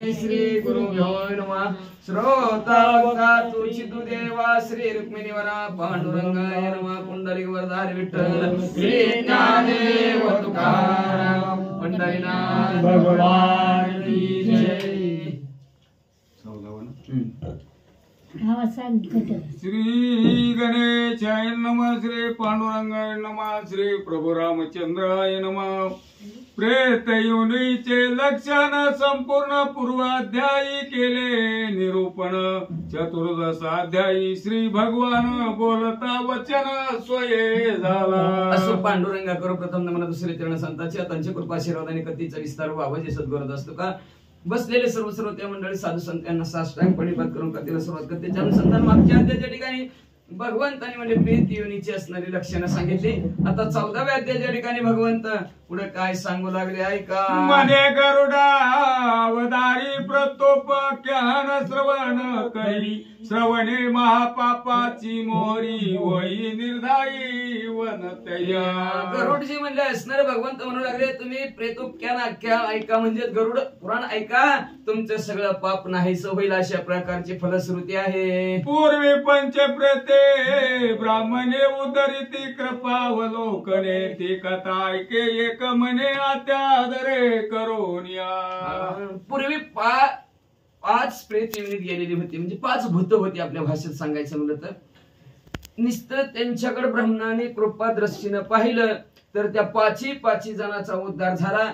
श्री गुरुभ्यो नमः। श्रोता वक्ता तुचितु देवा श्री रुक्मिणी वरा पांडुरंगाय नमः। पुंडलिक वरदारी विठ्ठल श्री ज्ञानदेव तुकाराम पंढरीनाथ भगवान की जय। श्री गणेशाय नमः। श्री पांडुरंगाय नमः। श्री प्रभु रामचंद्राय नमः। प्रेत योनीचे लक्षण संपूर्ण पूर्वाध्यायी केले निरूपण। चतुर्दशाध्यायी श्री भगवान बोलता वचन स्वये झाला। असो पांडुरंगा करो प्रथम नमन दुसरे चरण संतांच्या त्यांच्या कृपा आशीर्वादाने कथेचा विस्तार व्हावा जे सद्गुरुत असतो का। बसलेले सर्व श्रोते मंडळी साधू संतांना साष्टांग प्रणिपात करून कथेला सुरुवात करते। अनुसंधान मागच्या अध्यायाच्या ठिकाणी भगवंतानी म्हणजे प्रेत योनीची असणारी लक्षणं सांगितली। आता 14व्या अध्यायाच्या ठिकाणी भगवंत पुढे काय सांगू लागले ऐका। मने गरुडा अवतारी प्रतोप ज्ञान श्रवण करी। श्रवणे महापापाची मोरी होई निर्धाई वनतया। गरुडजी म्हणले असणारे भगवंत म्हणू लागले तुम्ही प्रेतोपख्यान ऐका म्हणजे गरुड पुराण ऐका। तुमचं सगळं पाप नाहीस होईल अशा प्रकारची फलश्रुती आहे। पूर्वी पंचप्रेते ब्राह्मणे उदरिती कृपावलोकने ती कथा ऐके एक मने आत्यादरे करोनिया। पूर्वी पाच प्रेत योनीत गेलेली होती म्हणजे 5 भूत होती आपल्या भाषेत सांगायचं म्हणलं तर। नुसतं त्यांच्याकडे ब्रह्मणाने कृपा दृष्टीनं पाहिलं तर त्या पाची जणांचा उद्धार झाला।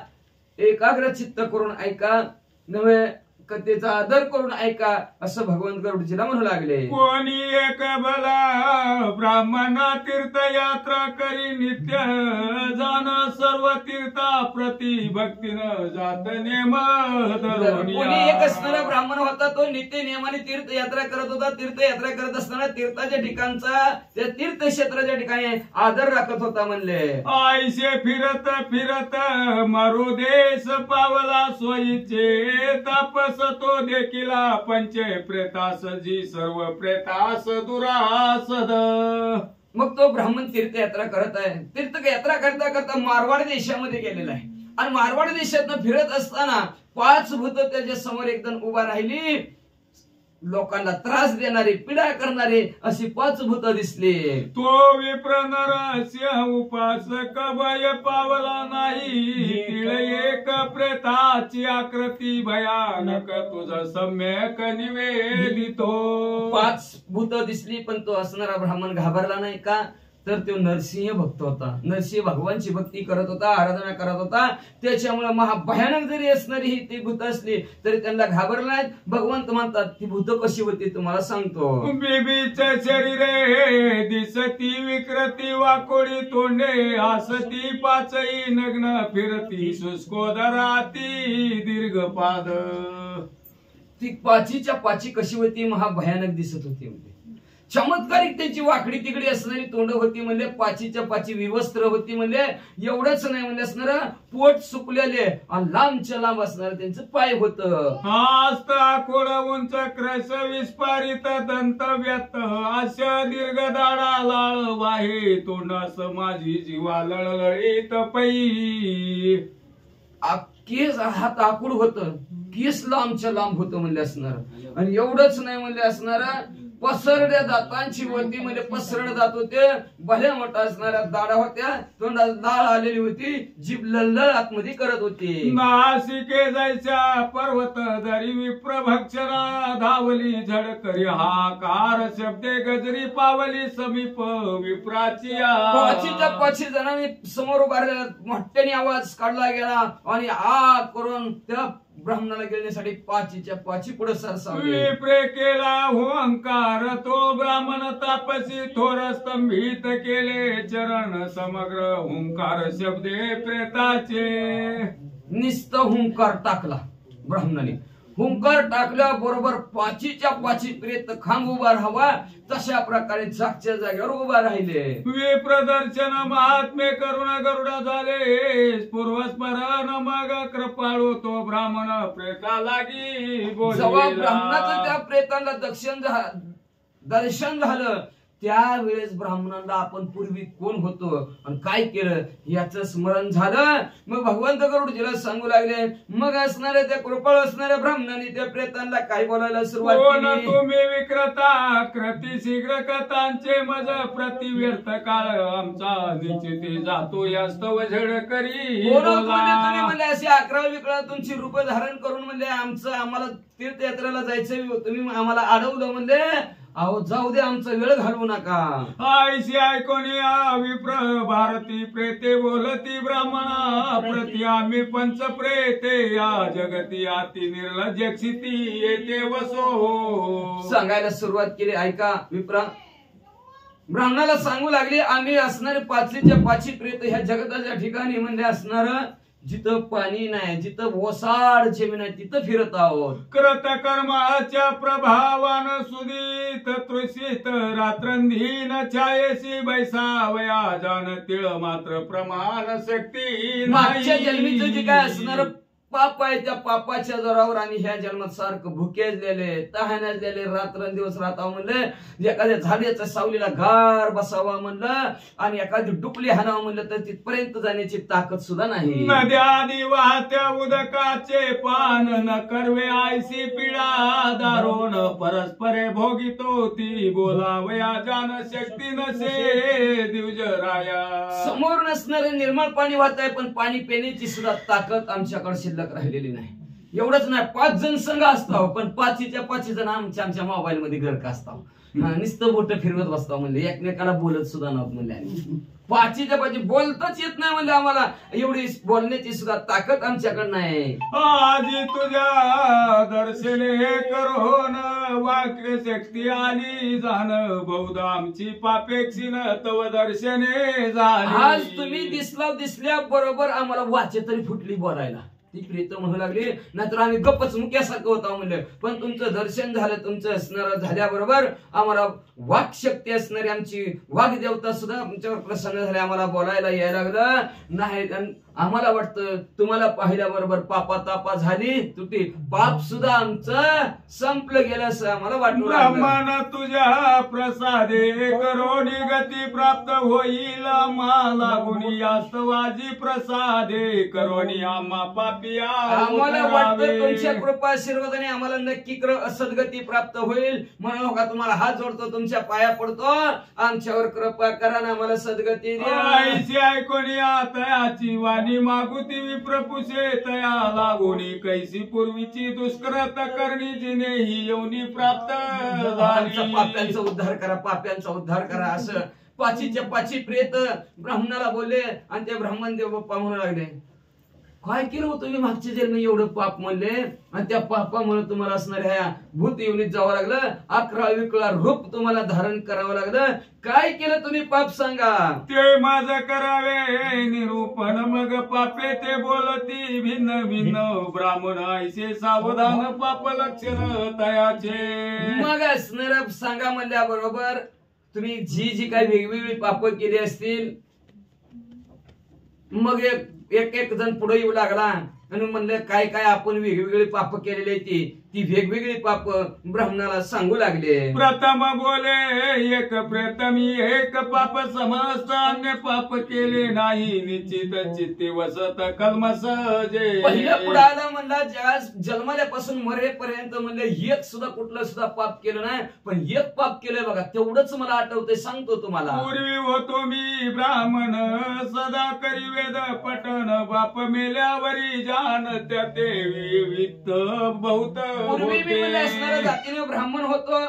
एकाग्र चित्त करून ऐका नव्हे कथेचा आदर करून ऐका असं भगवान गरुडजीला म्हणू लागले। कोणी एक भला ब्राह्मणा तीर्थयात्रा करी नित्य जाण सर्व तीर्था प्रति भक्तीनं जात नेम कोणी एक असणारा ब्राह्मण होता तो नित्य नियमाने तीर्थयात्रा करत होता। तीर्थयात्रा करत असताना तीर्थाच्या ठिकाणचा त्या तीर्थक्षेत्राच्या ठिकाणी आदर राखत होता म्हणले। आयशे फिरत फिरत मरुदेश पावला सोयीचे तापस तो देखिला पंचे प्रेतास जी सर्व प्रेतास दुरासद। मग तो ब्राह्मण तीर्थयात्रा करत आहे। तीर्थयात्रा करता करता मारवाड देशामध्ये गेलेला आहे आणि मारवाड देशात फिरत असताना 5 भूत त्याच्या समोर एकदम उभा राहिली। लोकांना त्रास देणारे पीडा करणारे अशी 5 भूत दिसले। तो विप्र नरस्य उपासक भय पावला नाही। एक प्रेताची आकृती भयानक तुझा सम्यक निवेदितो। 5 भूत दिसली पण तो असणारा ब्राह्मण घाबरला नाही का तर तो नरसिंह भक्त होता। नरसिंह भगवानची भक्ती करत होता, आराधना करत होता। त्याच्यामुळे महाभयानक जरी असणारी ही ती भूत असली तरी त्यांना घाबरला नाही। भगवंत म्हणतात ती भूत कशी होती तुम्हाला सांगतो। बेबीच्या शरीरे दिसती विकृती वाकोडी तोंडे हसती पाचई नग्न फिरती शुष्कोदराती दीर्घ पाद। ती पाचीच्या पाची कशी होती महाभयानक दिसत होती म्हणजे चमत्कारिक त्याची वाकडी तिकडी असणारी तोंड होती म्हणजे पाचीच्या पाची विवस्त्र होती म्हणजे एवढंच नाही म्हणजे असणार पोट सुकलेले आणि लांबच्या लांब असणार त्यांचं पाय होत। हस्त आखोड उंच क्रश विस्फारित दंत व्यत अशा दीर्घ दाडा लाळ वाहे तोंडास माझी जीवा लळलळीत पै। केस हात आकुड होत केस लांबच्या लांब होत म्हणले असणार आणि एवढंच नाही म्हणले असणार पसरड्या दातांची वरती म्हणजे पसरड दात होते। भल्या मोठा असणाऱ्या दाढा होत्या, तोंडात दाळ आलेली होती, जीभ लल्लळ आतमध्ये करत होती। नासिके जायच्या पर्वत दरी विप्र भक्षरा धावली झड करी हाकार शब्दे गजरी पावली समीप विप्राची। पाचीच्या 5 जणांनी समोर उभारलेला मोठ्याने आवाज काढला गेला आणि आ करून त्या ब्राह्मणाला गेल्यासाठी 5च्या 5 पुढे सरसावले। विप्रे केला ओंकार तो ब्राह्मण तापसी थोर स्तंभित केले चरण समग्र ओंकार शब्दे प्रेताचे। निस्त हुंकार टाकला ब्राह्मणाने। हुंकार टाकल्या बरोबर 5च्या 5 प्रेत खांब उभा राहावा तशा प्रकारे जागच्या जागेवर उभा राहिले। विप्रदर्शन महात्मे करुण गरुडा झाले पूर्वस्मरण मग कृपाळू तो ब्राह्मण प्रेता लागी बोले। जेव्हा ब्राह्मणाचं त्या प्रेताला दर्शन झालं त्यावेळेस ब्राह्मणांना आपण पूर्वी कोण होतो आणि काय केलं याचं स्मरण झालं. मग भगवंत गरुडजीला सांगू लागले. मग असणाऱ्या त्या कृपळ असणाऱ्या ब्राह्मणांनी त्या प्रेतांना काय बोलायला सुरुवात केली. तुम्ही विक्रता कृती शीघ्र कथांचे मज प्रतिव्यर्थ काळ आमचा निश्चिती जातो यास्तव झड करी. तुम्ही म्हणले असे 11 विकळा तुमची रूप धारण करून म्हणले आम्हाला तीर्थयात्रेला जायचं तुम्ही आम्हाला अडवलं म्हणले. अहो जाऊ दे आमचा वेळ घालवू नका. आयशी ऐकून विप्र भारती प्रेते बोलती ब्राह्मणा प्रति आम्ही पंच प्रेते या जगती अति निर्लज्ज क्षिती येते वसो. सांगायला सुरुवात केली. ऐका विप्रा ब्राह्मणाला सांगू लागले आम्ही असणारे पाचीच्या पाची प्रेत ह्या जगताच्या ठिकाणी म्हणजे असणार जिथं पाणी नाही जिथं ओसाड जमीन आहे तिथं फिरत आहोत. कृत कर्माच्या प्रभावान सुदीत तृषित रात्रंधीन छायेशी बैसावया जान तिळ मात्र प्रमाण शक्ती. मागच्या जन्मीचं जे काय असणार पाप आहे त्या पापाच्या जोरावर आणि ह्या जन्मात सारखं भुकेजलेले तहाण्याजलेले रात्रंदिवस राहता म्हणलं. एखाद्या झाडाच्या सावलीला गार बसावा म्हणलं आणि एखादी डुकली हाणावं म्हणलं तर तिथपर्यंत जाण्याची ताकद सुद्धा नाही. नद्यादी वाहत्या उदकाचे पान न करवे आयसी पिढा दारोण परस्परे भोगितो ती बोलावया जान शक्ती नसे दिवजराया. समोर नसणारे निर्मळ पाणी वाहत आहे पण पाणी पिण्याची सुद्धा ताकद आमच्याकडे शिल्लक राहिलेली नाही. एवढंच नाही 5 जण संघ असतो पण 5च्या जण आमच्या मोबाईल मध्ये गरक असतो. नुसतं बोट फिरवत बसतो म्हणले एकमेकाला बोलत सुद्धा नव्हत म्हणले. 5च्या 5 बोलताच येत नाही म्हणजे आम्हाला एवढी बोलण्याची सुद्धा ताकद आमच्याकडे नाही. आजी तुझ्या दर्शने करोन वाक्य शक्ती आली जाण बहुधा आमची पापेक्षी न तव दर्शने झाली. आज तुम्ही दिसल्या बरोबर आम्हाला वाचे तरी फुटली बोलायला. ती प्रेत म्हणू लागली नाहीतर आम्ही गप्पच मुक्यासारखं होता म्हणलं. पण तुमचं दर्शन झालं तुमचं असणार झाल्याबरोबर आम्हाला वाक शक्ती असणारी आमची वाघ देवता सुद्धा आमच्यावर प्रसन्न झाले. आम्हाला बोलायला यायला लागलं नाही. आम्हाला वाटतं तुम्हाला पाहिल्याबरोबर पापा तापा झाली तुटी पाप सुद्धा आमचं संपलं गेलं असं आम्हाला वाटू लागलं. तुझ्या प्रसादे करोनी गती प्राप्त होईल मला गुणी वाजी प्रसादे करोनी आम्हा पापिया. आम्हाला वाटतं तुमच्या कृपा आशीर्वादाने आम्हाला नक्की सद्गती प्राप्त होईल म्हणून का तुम्हाला हात जोडतो तुमच्या पाया पडतो आमच्यावर कृपा करा ना आम्हाला सद्गती द्या. ऐकून तयाची वाणी मागुती विप्रपुषे तया लागोनी कैसी पूर्वीची दुष्कृत करणी जिने ही येऊनी प्राप्त झाली. पाप्यांचा उद्धार करा पाप्यांचा उद्धार करा असं 5च्या 5 प्रेत ब्राह्मणाला बोलले आणि ते ब्राह्मण देव बाप्पा म्हणू लागले काय केलं होतं तुम्ही मागच्या जन्मी एवढं पाप म्हणले आणि त्या पापामुळे तुम्हाला असणाऱ्या भूत योनीत जावं लागलं 11 विकळा रूप तुम्हाला धारण करावं लागलं. काय केलं तुम्ही पाप सांगा. ते माझं करावे निरूपण मग पापे ते बोलती भिन्न भिन्न ब्राह्मण ऐसे सावधान पाप लक्षण तयाचे. मग असणार सांगा म्हणल्याबरोबर तुम्ही जी काही वेगवेगळी पाप केली असतील. मग एक जण पुढे येऊ लागला आणि म्हणलं काय काय आपण वेगवेगळी पाप केलेली ती वेगवेगळी पाप ब्राह्मणाला सांगू लागले. प्रथम बोले एक प्रथमी एक पाप समस्त अन्य पाप केले नाही निश्चित चित्ते वसत कल्मस जे. पहिलं पुढे आलं म्हणला ज्या जन्मल्यापासून मरेपर्यंत म्हणलं एक सुद्धा कुठलं सुद्धा पाप केलं नाही पण एक पाप केलंय बघा तेवढंच मला आठवतंय सांगतो तुम्हाला. पूर्वी होतो मी ब्राह्मण सदा करी वेद पठण बाप मेल्यावरी जाण त्या देवी वित्त बहुत. पूर्वी मी म्हणलं असणारा जातीने ब्राह्मण होतो.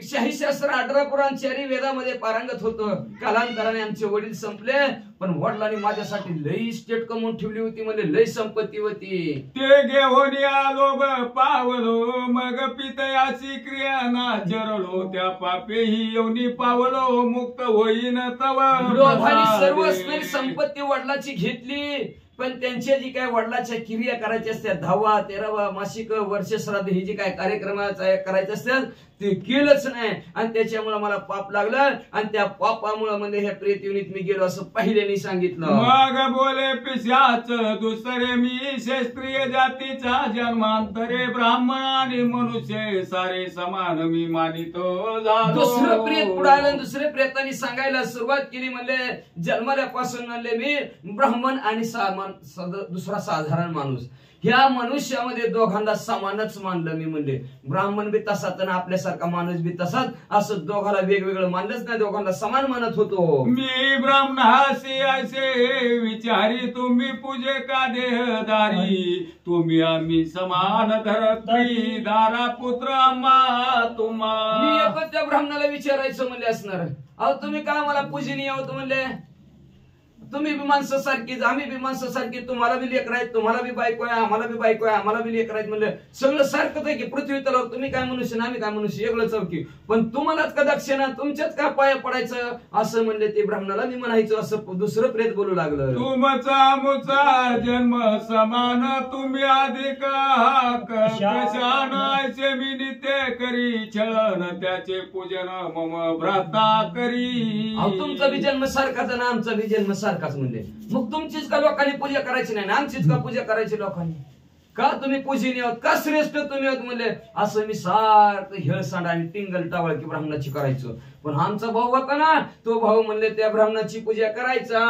शाही शास्त्र 18 पुराण 4 वेदामध्ये पारंगत होतो. कालांतराने आमचे वडील संपले पण वडिलांनी माझ्यासाठी लई स्टेट कमवून ठेवली होती म्हणजे लई संपत्ती होती. ते घेऊन आलो पावलो मग पितयाची क्रिया ना जरलो त्या पापेही येऊनी पावलो मुक्त होईन तव. लोभाने सर्व असणारी संपत्ती वडिलाची घेतली पण त्यांच्या जी काय वडिलाच्या क्रिया करायच्या असतात 10वा 13वा मासिक वर्ष श्राद्ध ही जी काय कार्यक्रम करायचे असतात ते केलंच नाही आणि त्याच्यामुळे मला पाप लागलं आणि त्या पापामुळे म्हणजे ह्या प्रेतयुनीत मी गेलो असं पहिल्याने सांगितलं. मग बोले पिशाच दुसरे मी क्षत्रिय जातीचा जन्मांतरे ब्राह्मण आणि मनुष्य सारे समान मी मानितो झालो. दुसरं प्रेत पुढालं दुसरे प्रेतांनी सांगायला सुरुवात केली म्हणले जन्मल्यापासून म्हणले मी ब्राह्मण आणि दुसरा साधारण माणूस. ह्या मनुष्यामध्ये दोघांना समानच मानलं मी म्हणले. ब्राह्मण बी तसाच आणि आपल्यासारखा माणूस बी तसाच असं दोघांना वेगवेगळं मानलंच नाही, दोघांना समान मानत होतो. मी ब्राह्मणासी असे विचारी तुम्ही पूजे का देहदारी तुम्ही आम्ही समान धरत्री दारा पुत्र आम्हा तुम्हा. मी एकच त्या ब्राह्मणाला विचारायचं म्हणले असणार अहो तुम्ही का मला पूजनीय होतो म्हणले. तुम्ही बी माणसासारखीच आम्ही बी माणसासारखी तुम्हाला बी लेकर आहेत तुम्हाला बी बायको आहे आम्हाला बी बायको आहे आम्हाला बी लेकर आहेत म्हणलं सगळं सारखंच आहे की पृथ्वी तलावर तुम्ही काय मनुष्य आम्ही काय मनुष्य वेगळं चौकी पण तुम्हालाच का दक्षिणा तुमच्याच का पाया पडायचं असं म्हणले. ते ब्राह्मणाला मी म्हणायचं असं दुसरं प्रेत बोलू लागलं. तुमचा मुचा जन्म समान तुम्ही अधिक कशानाचे मी नित्य करी छळन त्याचे पूजन मम भ्राता करी. तुमचा बी जन्म सारखाच ना आमचा बी जन्म सारखाच म्हणले. मग तुमचीच का लोकांनी पूजा करायची नाही आमचीच का पूजा करायची लोकांनी का तुम्ही पूजनीय आहोत का श्रेष्ठ तुम्ही आहोत म्हणले. असं मी सारखं हेळसांड आणि टिंगल टावळकी ब्राह्मणाची करायचो. पण आमचा भाऊ होता ना तो भाऊ म्हणले त्या ब्राह्मणाची पूजा करायचा.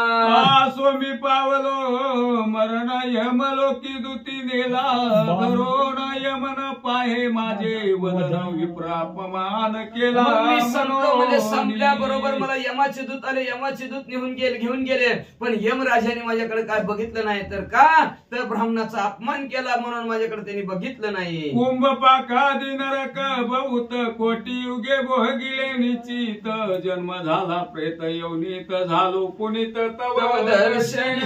असो मी पावलो मरण यमलोकी दुती नेला धरोण यमन पाहे माझे वदन विप्रापमान केला. मी संपलो म्हणजे संपल्याबरोबर मला यमाचे दूत आले यमाचे दूत घेऊन गेले पण यमराजाने माझ्याकडे काय बघितलं नाही तर का तर ब्राह्मणाचा अपमान केला म्हणून माझ्याकडे त्यांनी बघितलं नाही. कुंभ पाकादी नरक बहुत कोटी युगे भोगिले निची जन्म झाला प्रेत योनीत झालो पुनीत तव दर्शन.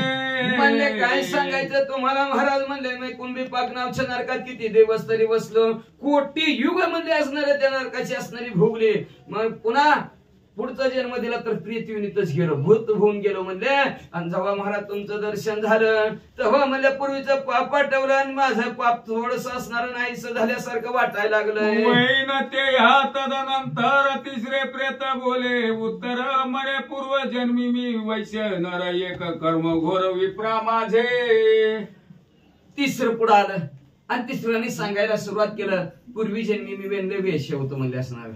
म्हणले काय सांगायचं तुम्हाला महाराज म्हणले मी कुंभी पाक नावच्या नरकात किती दिवस तरी बसलो कोटी युग म्हणले असणारे त्या नरकाची असणारी भोगली. मग पुन्हा पुढचा जन्म दिला तर प्रेतयुनीतच गेलो भूत होऊन गेलो म्हणले. आणि जेव्हा महाराज तुमचं दर्शन झालं तेव्हा म्हणले पूर्वीचं पाप आठवलं आणि माझं पाप थोडस असणार नाहीस झाल्यासारखं वाटायला लागलं. ते ह्या तदनंतर तिसरे प्रेत बोले उत्तर म्हणे पूर्व जन्मी मी वैश्य नर एक कर्म घोर विप्रा माझे. तिसरं पुढं आलं आणि तिसऱ्याने सांगायला सुरुवात केलं पूर्वी जन्मी मी वेंदे वेश्य होतो म्हणले असणार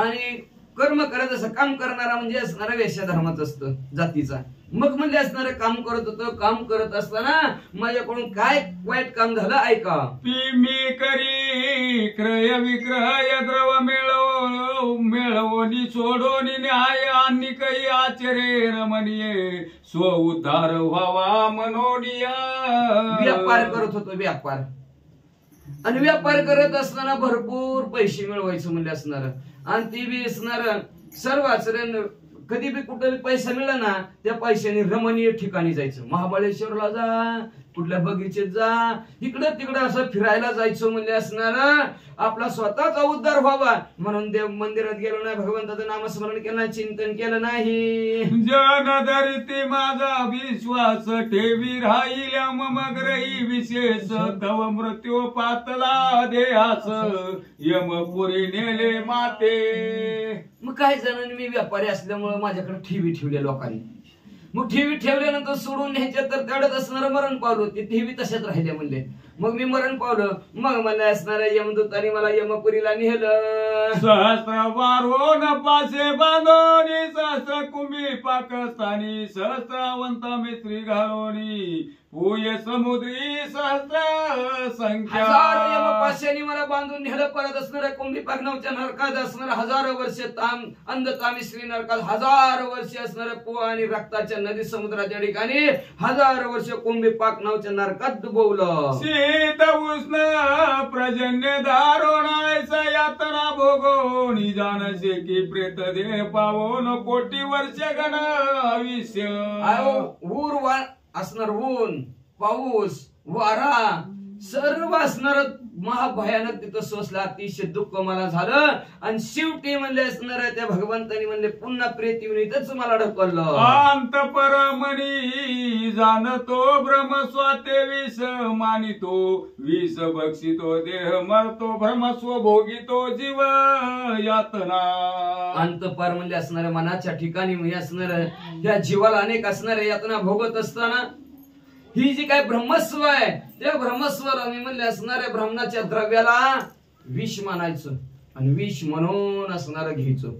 आणि कर्म करत असं काम करणारा म्हणजे असणारा वेश्या धर्माच असतं जातीचा. मग म्हणजे असणारं काम करत होतं काम करत असताना माझ्याकडून काय वाईट काम झालं ऐका. मी करी क्रय विक्रय द्रव मेळवणी सोडोनी न्याय आणि काही आचरे रमणीय स्व उद्धार व्हावा मनोनिया. व्यापार करत होतो व्यापार आणि व्यापार करत असताना भरपूर पैसे मिळवायचं म्हणजे असणार आणि ती बी असणार सर्व आचरण कधी बी कुठे बी पैसा मिळाला ना त्या पैशाने रमणीय ठिकाणी जायचं. महाबळेश्वरला जा कुठल्या बगीचेत जा इकडं तिकडं असं फिरायला जायचं म्हणजे असणार आपला स्वतःचा उद्धार व्हावा म्हणून देव मंदिरात गेलो नाही भगवंताचं नामस्मरण केलं नाही चिंतन केलं नाही. जनधरिती माझा विश्वास ठेवी राहिल्या मम ग्रही विशेष तव मृत्यू पातला देहास यमपुरी नेले माते. मग काही जणांनी मी व्यापारी असल्यामुळे माझ्याकडे ठेवी ठेवल्या लोकांनी. मग ठेवी ठेवल्यानंतर सोडून न्यायच्या तर तेवढ्यात असणार मरण पावलं ते ठेवी तशाच राहिल्या म्हणले. मग मी मरण पावलं मग मला असणाऱ्या यमदूतांनी मला यमपुरीला नेलं. सहस्र वारोन पासे बांधोनी सहस्र कुंभी पाकिस्तानी सहस्रावंत मित्री घालोनी पूय समुद्री सहस्र संख्या. हजारो यमपाशांनी मला बांधून नेलं परत असणाऱ्या कुंभी पाक नावच्या नरकात असणाऱ्या हजारो वर्ष अंधतामिश्री नरकात हजारो वर्ष असणाऱ्या पो आणि रक्ताच्या नदी समुद्राच्या ठिकाणी हजारो वर्ष कुंभी पाक नावच्या नरकात डुबवलं. शीत उष्ण प्रजन्य दारोणायचा यातना भोगोनी जानसे की प्रेत देह पावोन कोटी वर्ष गण आयुष्य. असणार ऊन पाऊस वारा सर्व असणार महाभयानक तिथं सोसला, अतिशय दुःख मला झालं. आणि शेवटी म्हणले असणार त्या भगवंतानी म्हणले पुन्हा प्रेत येऊन इथंच मला ढकललं. अंत परमणी जाणतो ब्रह्मस्वाते विष मानितो, विष बक्षितो देह मरतो, भ्रमस्व भोगितो जीव यातना. अंतपार म्हणजे असणाऱ्या मनाच्या ठिकाणी म्हणजे असणार या जीवाला अनेक असणाऱ्या यातना भोगत असताना ही जी काय ब्रह्मस्व आहे त्या ब्रह्मस्वला मी म्हणले असणाऱ्या ब्रह्मणाच्या द्रव्याला विष मानायचं आणि विष म्हणून असणारं घ्यायचं.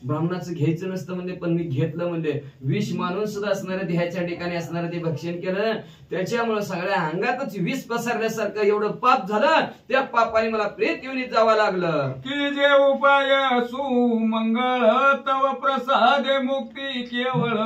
ब्राह्मणाचं घ्यायचं नसतं म्हणजे पण मी घेतलं म्हणजे विष मानून सुद्धा असणाऱ्या देहाच्या ठिकाणी असणारं ते भक्षण केलं. त्याच्यामुळे सगळ्या अंगातच विष पसरल्यासारखं एवढं पाप झालं. त्या पापाने मला प्रेत येऊन जावं लागलं. की जे उपाय सुमंगळ तव प्रसादे मुक्ती केवळ,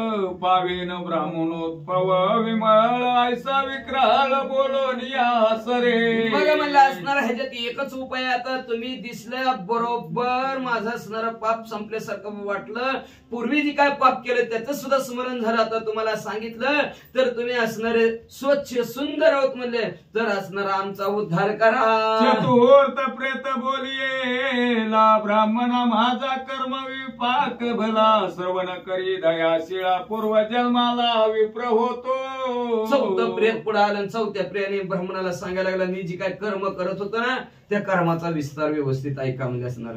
पावेन ब्राह्मणोत्पव विमळ ऐसा विक्राळ बोलोनिया सरे. मग म्हणलं असणार ह्याच्यात एकच उपाय. आता तुम्ही दिसलं बरोबर माझं असणारं पाप संपल्यासारखं वाटलं. पूर्वी जी काय पाप केलं त्याचं सुद्धा स्मरण झालं. आता तुम्हाला सांगितलं तर तुम्ही असणारे स्वच्छ सुंदर आहोत म्हणले तर असणारा आमचा उद्धार करा. चतुर्थ प्रेत बोलियेला ब्राह्मणा माझा कर्म विपाक भला, श्रवण करी दयाशिळा पूर्व जन्माला विप्र होतो. चौथं प्रेत पुढे आलं. चौथ्या प्रियाने ब्राह्मणाला सांगायला लागला मी जी काय कर्म करत होतो ना त्या कर्माचा विस्तार व्यवस्थित ऐका म्हणजे असणार.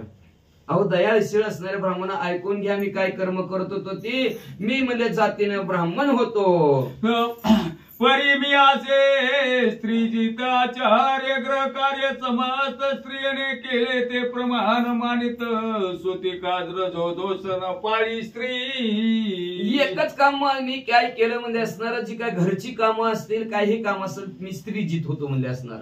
अहो दयाळशीळ असणारे ब्राह्मण ऐकून घ्या मी काय कर्म करत होतो ती. मी म्हणजे जातीनं ब्राह्मण होतो. परी मी असे स्त्रीजिताचार्य ग्रह कार्य समस्त स्त्रियने केले ते प्रमाण मानित, स्वती काजर जो दोष न पाळी स्त्री. एकच काम मी काय केलं म्हणजे असणार जी काय घरची कामं असतील काही काम असेल मी स्त्रीजित होतो म्हणजे असणार.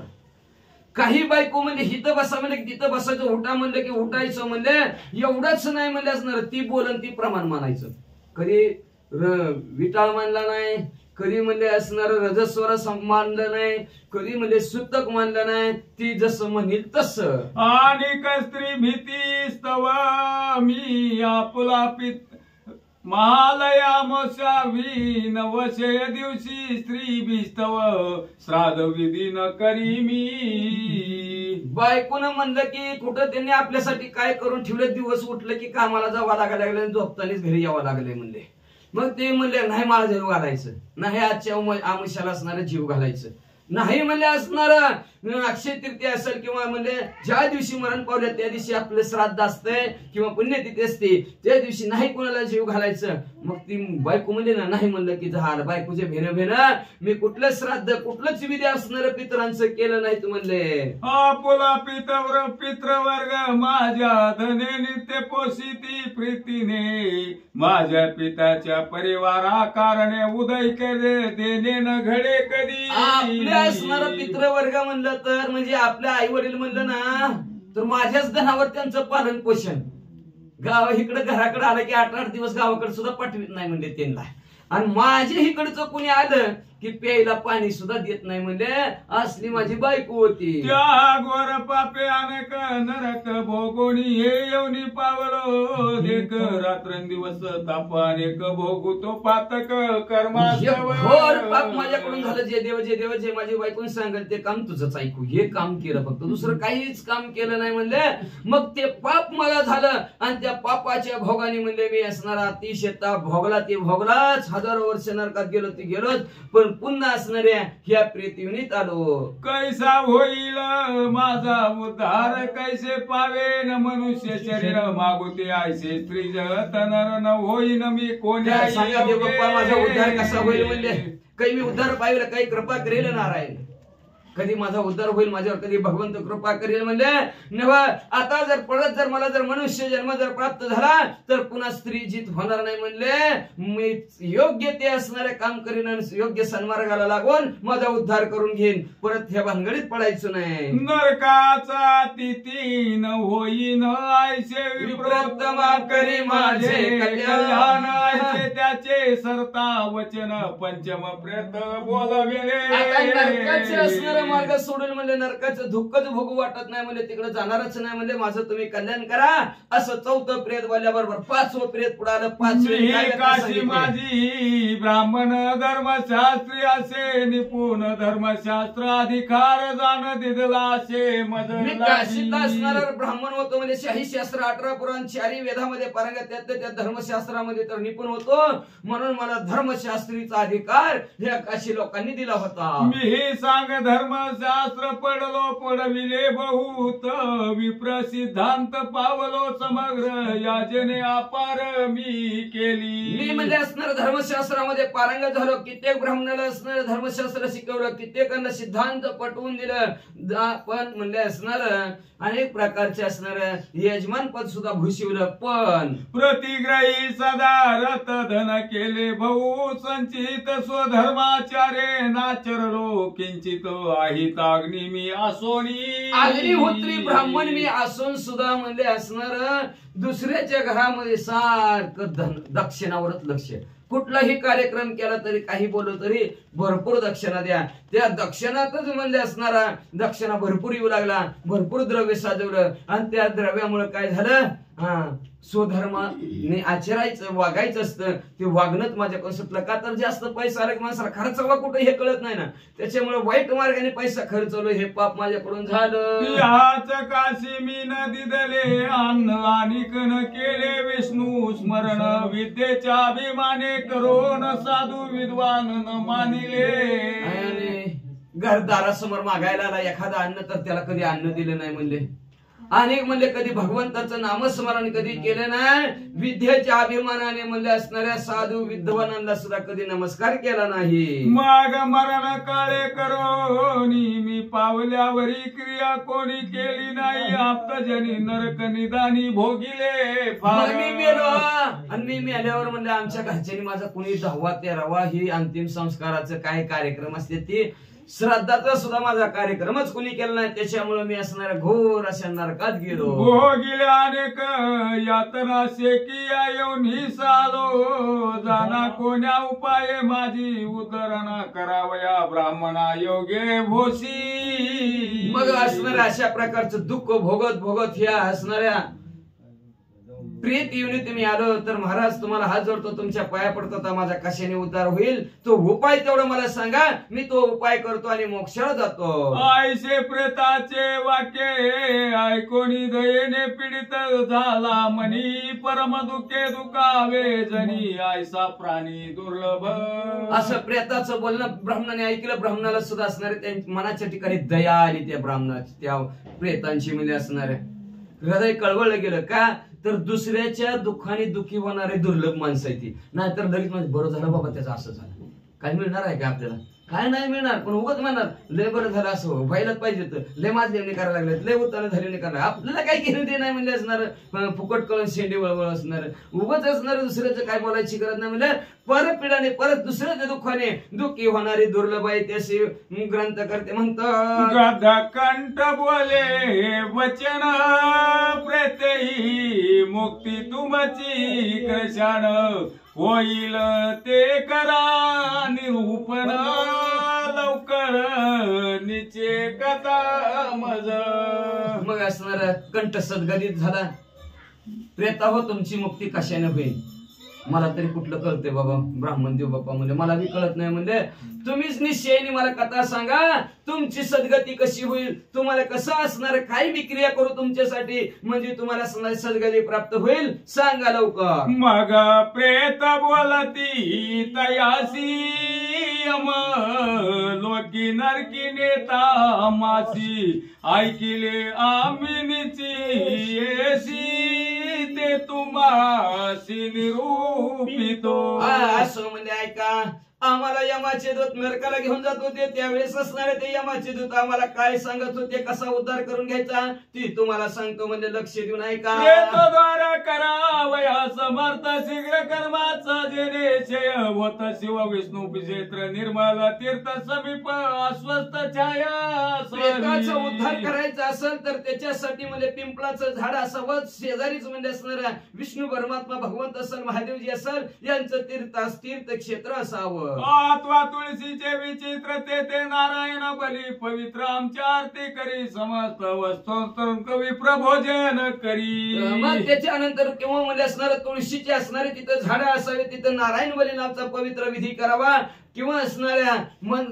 काही बायको म्हणजे हिथं बसा म्हणजे तिथं बसायचं, उठा म्हणलं की उठायचं म्हणले एवढंच नाही म्हणजे असणार. ती बोलन ती प्रमाण मानायचं. कधी विटाळ मानला नाही, कधी म्हणजे असणार रजस्वर मानलं नाही, कधी म्हणजे सुतक मानलं नाही. ती जसं म्हणेल तसं. आणि स्त्री भीती स्तव मी आपला पित महालयामशावी नवशय दिवशी स्त्री भिस्तव श्राद्ध विधी न करी मी. बायकोनं म्हणलं की कुठं त्यांनी आपल्यासाठी काय करून ठेवलं. दिवस उठलं की कामाला जावं लागायला लागलं आणि झोपतानीच घरी यावं लागले म्हणले. मग ते म्हणले नाही मला जीव घालायचं नाही, आजच्या आमुष्याला असणारं जीव घालायचं नाही म्हणले असणार. अक्षय तृतीया असेल किंवा म्हणजे ज्या दिवशी मरण पावलं त्या दिवशी आपलं श्राद्ध असतंय किंवा पुण्यतिथी असते त्या दिवशी नाही कोणाला जीव घालायचं. मग ती बायको म्हणले ना नाही म्हणलं की झाड बायकोचे भेन मी कुठलं श्राद्ध कुठलंच विधी असणार पितरांचं केलं नाही. तू म्हणले आपुला पितृवर्ग माझ्या धने नित्य पोषिती प्रीतीने, माझ्या पिताच्या परिवारा कारणे उदय करे देणे न घडे कधी. आपल्या असणारा पितृवर्ग म्हणलं तर म्हणजे आपल्या आई वडील म्हणलं ना तर माझ्याच धनावर त्यांचं पालन पोषण. गाव इकडे घराकडे आलं की 8-8 दिवस गावाकडे सुद्धा पाठवित नाही म्हणजे त्यांना. आणि माझ्या इकडचं कोणी आलं की प्यायला पाणी सुद्धा देत नाही म्हणजे असली माझी बायको होती. त्या घोर पापे अनेक नरक भोगोनी हे येऊनी पावलो, देख रात्रंदिवस ताप अनेक भोगू तो पातक कर्मा. घोर पाप माझ्याकडून झालं. जे देव जे माझी बायकोन सांगेल ते काम तुझंच ऐकू हे काम केलं फक्त, दुसरं काहीच काम केलं नाही म्हणले. मग ते पाप मला झालं आणि त्या पापाच्या भोगाने म्हणले मी असणारा अतिशय ताप भोगला. ते भोगलाच. हजारो वर्ष नरकात गेलो ते गेलोच पण पुन्हा असणाऱ्या ह्या पृथ्वीत आलो. कैसा होईल माझा उद्धार कैसे पावेन मनुष्य शरीर मागुते ऐसे स्त्री जगत नर न होईन मी कोण्या. सांगा देव बाप्पा माझा उद्धार कसा होईल म्हणले. काही मी उद्धार पाहिलं काही कृपा करेल नारायण. कधी माझा उद्धार होईल माझ्यावर कधी भगवंत कृपा करेल म्हणले नव्हा. आता जर परत जर मला जर मनुष्य जन्म जर प्राप्त झाला तर पुन्हा स्त्री जीत होणार नाही म्हणले. मी योग्य ते असणारे काम करीन आणि योग्य सन्मार्गाला लागून माझा उद्धार करून घेईन. परत ह्या भानगडीत पडायचं नाही. नरकाचा तिथी न होईन ऐसे विप्रोत्तमा करी माझे कल्याण, ऐसे त्याचे सरता वचन पंचम प्रेत बोलविले. नरकाचे असणारे सगळं मार्ग सोडून म्हणले नरकाचं दुःखच भोगू वाटत नाही म्हणले तिकडे जाणारच नाही म्हणले माझं तुम्ही कल्याण करा असं चौथं प्रेत बोलल्याबरोबर पाचवं प्रेत पुढे आलं. काशी माझी ब्राह्मण धर्मशास्त्री असे निपुण धर्मशास्त्र अधिकार जाण दिदला असे मज काशीत असणारा ब्राह्मण होतो म्हणजे शाही शास्त्र 18 पुराण 4 वेदामध्ये पारंगत त्या धर्मशास्त्रामध्ये तर निपुण होतो म्हणून मला धर्मशास्त्रीचा अधिकार ह्या काशी लोकांनी दिला होता. मी हे सांग धर्मशास्त्र पडलो पडविले बहुत विप्र सिद्धांत पावलो समग्र याजने अपार मी केली. मी म्हणजे असणार धर्मशास्त्रामध्ये पारंगत झालो कित्येक ब्राह्मणाला असणार धर्मशास्त्र शिकवलं कित्येकांना सिद्धांत पटवून दिलं पण म्हणजे असणार अनेक प्रकारचे असणार यजमान पद सुद्धा भूषिवलं पण प्रतिग्रही सदा रत धन केले भाऊ संचित स्वधर्माचारे नाचरलो किंचित आहिताग्नी मी असोनी अग्निहोत्री ब्राह्मण मी असून सुद्धा म्हणजे असणार दुसऱ्याच्या घरामध्ये सारखं दक्षिणावरच लक्ष कुठलाही कार्यक्रम केला तरी काही बोललो तरी भरपूर दक्षिणा द्या त्या दक्षिणातच म्हणजे असणारा दक्षिणा भरपूर येऊ लागला भरपूर द्रव्य साजवलं आणि त्या द्रव्यामुळे काय झालं स्वधर्माने आचरायचं वागायचं असतं ते वागणंच माझ्याकडून सुटलं का तर जास्त पैसा आला की माणसाला खर्चावा कुठं हे कळत नाही ना त्याच्यामुळे वाईट मार्गाने पैसा खर्चवलं हे पाप माझ्याकडून झालं. याच काशी मी न दिदले अन्न आणि न केले विष्णू स्मरण विद्येच्या अभिमाने करोन साधू विद्वान न मानिले. घरदारासमोर मागायला आला एखादा अन्न तर त्याला कधी अन्न दिलं नाही म्हणले अनेक म्हणले कधी भगवंताचं नामस्मरण कधी केलं नाही विद्येच्या अभिमानाने म्हणले असणाऱ्या साधू विद्वानांना सुद्धा कधी नमस्कार केला नाही. मग मरण काळे करोनी मी पावल्यावरी क्रिया कोणी केली नाही आप्तजनी नरक निदानी भोगिले मी मेलो आणि मी मेल्यावर म्हणले आमच्या घरच्यांनी माझा कुणी 10वा 13वा ही अंतिम संस्काराचं काय कार्यक्रम असते ते श्राद्धाचा सुद्धा माझा कार्यक्रमच कुणी केला नाही त्याच्यामुळे मी असणाऱ्या घोर अशा नरकात गेलो. भोगिले अनेक यातना शेकिया येऊन ही सालो जाना कोण्या उपाये माझी उतरणा करावया ब्राह्मणा योगे भोसी. मग असणाऱ्या अशा प्रकारचं दुःख भोगत भोगत ह्या असणाऱ्या प्रेत येऊन तुम्ही आलो तर महाराज तुम्हाला हात जोडतो तुमच्या पाया पडतो तर माझा कशाने उद्धार होईल तो उपाय तेवढं मला सांगा मी तो उपाय करतो आणि मोक्षाला जातो. आयसे प्रेताचे वाक्य ऐकोनी दयेने पीडित झाला मनी परम दुःखे दुखावे जनी आयसा प्राणी दुर्लभ. असं प्रेताचं बोलणं ब्राह्मणाने ऐकलं ब्राह्मणाला सुद्धा असणारे त्यांच्या मनाच्या ठिकाणी दया आली त्या ब्राह्मणाची त्या प्रेतांची म्हणजे असणाऱ्या हृदय कळवळलं गेलं का तर दुसऱ्याच्या दुःखाने दुःखी होणारे दुर्लभ माणसं आहे ती नाहीतर लगेच म्हणजे बरं झालं बाबा त्याचं असं झालं काय मिळणार आहे का आपल्याला काय नाही मिळणार पण उगाच म्हणणार लय बरं झालं असं व्हायलाच पाहिजे तर लय माजलेवणी करायला लागले लय उत्ताने झालेली करायला आपल्याला काही घेणं ते नाही म्हणजे असणार फुकट कळून शेंडी वळवळ असणार उगाच असणार दुसऱ्याचं काय बोलायची गरज नाही म्हणजे परत पिढाने परत दुसऱ्याच्या दुःखाने दुःखी होणारी दुर्लभ आहे त्याशी ग्रंथ करते म्हणतात कंठ बोले वचन प्रेतही मुक्ती तुमची कशान होईल ते करा निरूपण लवकर निचे कथा मज. मग असणार कंठ सद्गदित झाला प्रेता हो तुमची मुक्ती कशाने होईल मला तरी कुठलं कळते बाबा ब्राह्मण देव बाप्पा म्हणजे मला बी कळत नाही म्हणजे तुम्हीच निश्चयाने मला कथा सांगा तुमची सद्गती कशी होईल तुम्हाला कसं असणार काय विक्रिया करू तुमच्यासाठी म्हणजे तुम्हाला सद्गती प्राप्त होईल सांगा लवकर. मग प्रेत बोलती तयासी लोकी नरकी नेता मासी ऐकिले आमिनीची येसी ते तुम्हासी निरूपितो. असं म्हणजे ऐका आम्हाला यमाचे दूत नरकाला घेऊन जात होते त्यावेळेस असणारे ते यमाचे दूत आम्हाला काय सांगत होते कसा उद्धार करून घ्यायचा ती तुम्हाला सांगतो म्हणजे लक्ष देऊन ऐका. द्वारा करावया समर्थ शीघ्र कर्माचा जेने होत शिव विष्णू क्षेत्र निर्मल तीर्थ समीप अस्वस्थ छाया. प्रेताचा उद्धार करायचा असेल तर त्याच्यासाठी म्हणजे पिंपळाचं झाड असावं शेजारीच म्हणजे असणाऱ्या विष्णू परमात्मा भगवंत असेल महादेवजी असेल यांचं तीर्थ क्षेत्र असावं. अथवा तुळशीचे विचित्र ते नारायण बली पवित्र आमच्या आरती करी समस्त वस्तू कवी प्रभोजन करी. मग त्याच्यानंतर किंवा म्हणजे असणार तुळशीचे असणारे तिथं झाडं असावे, तिथं नारायण बली नावाचा पवित्र विधी करावा किंवा असणाऱ्या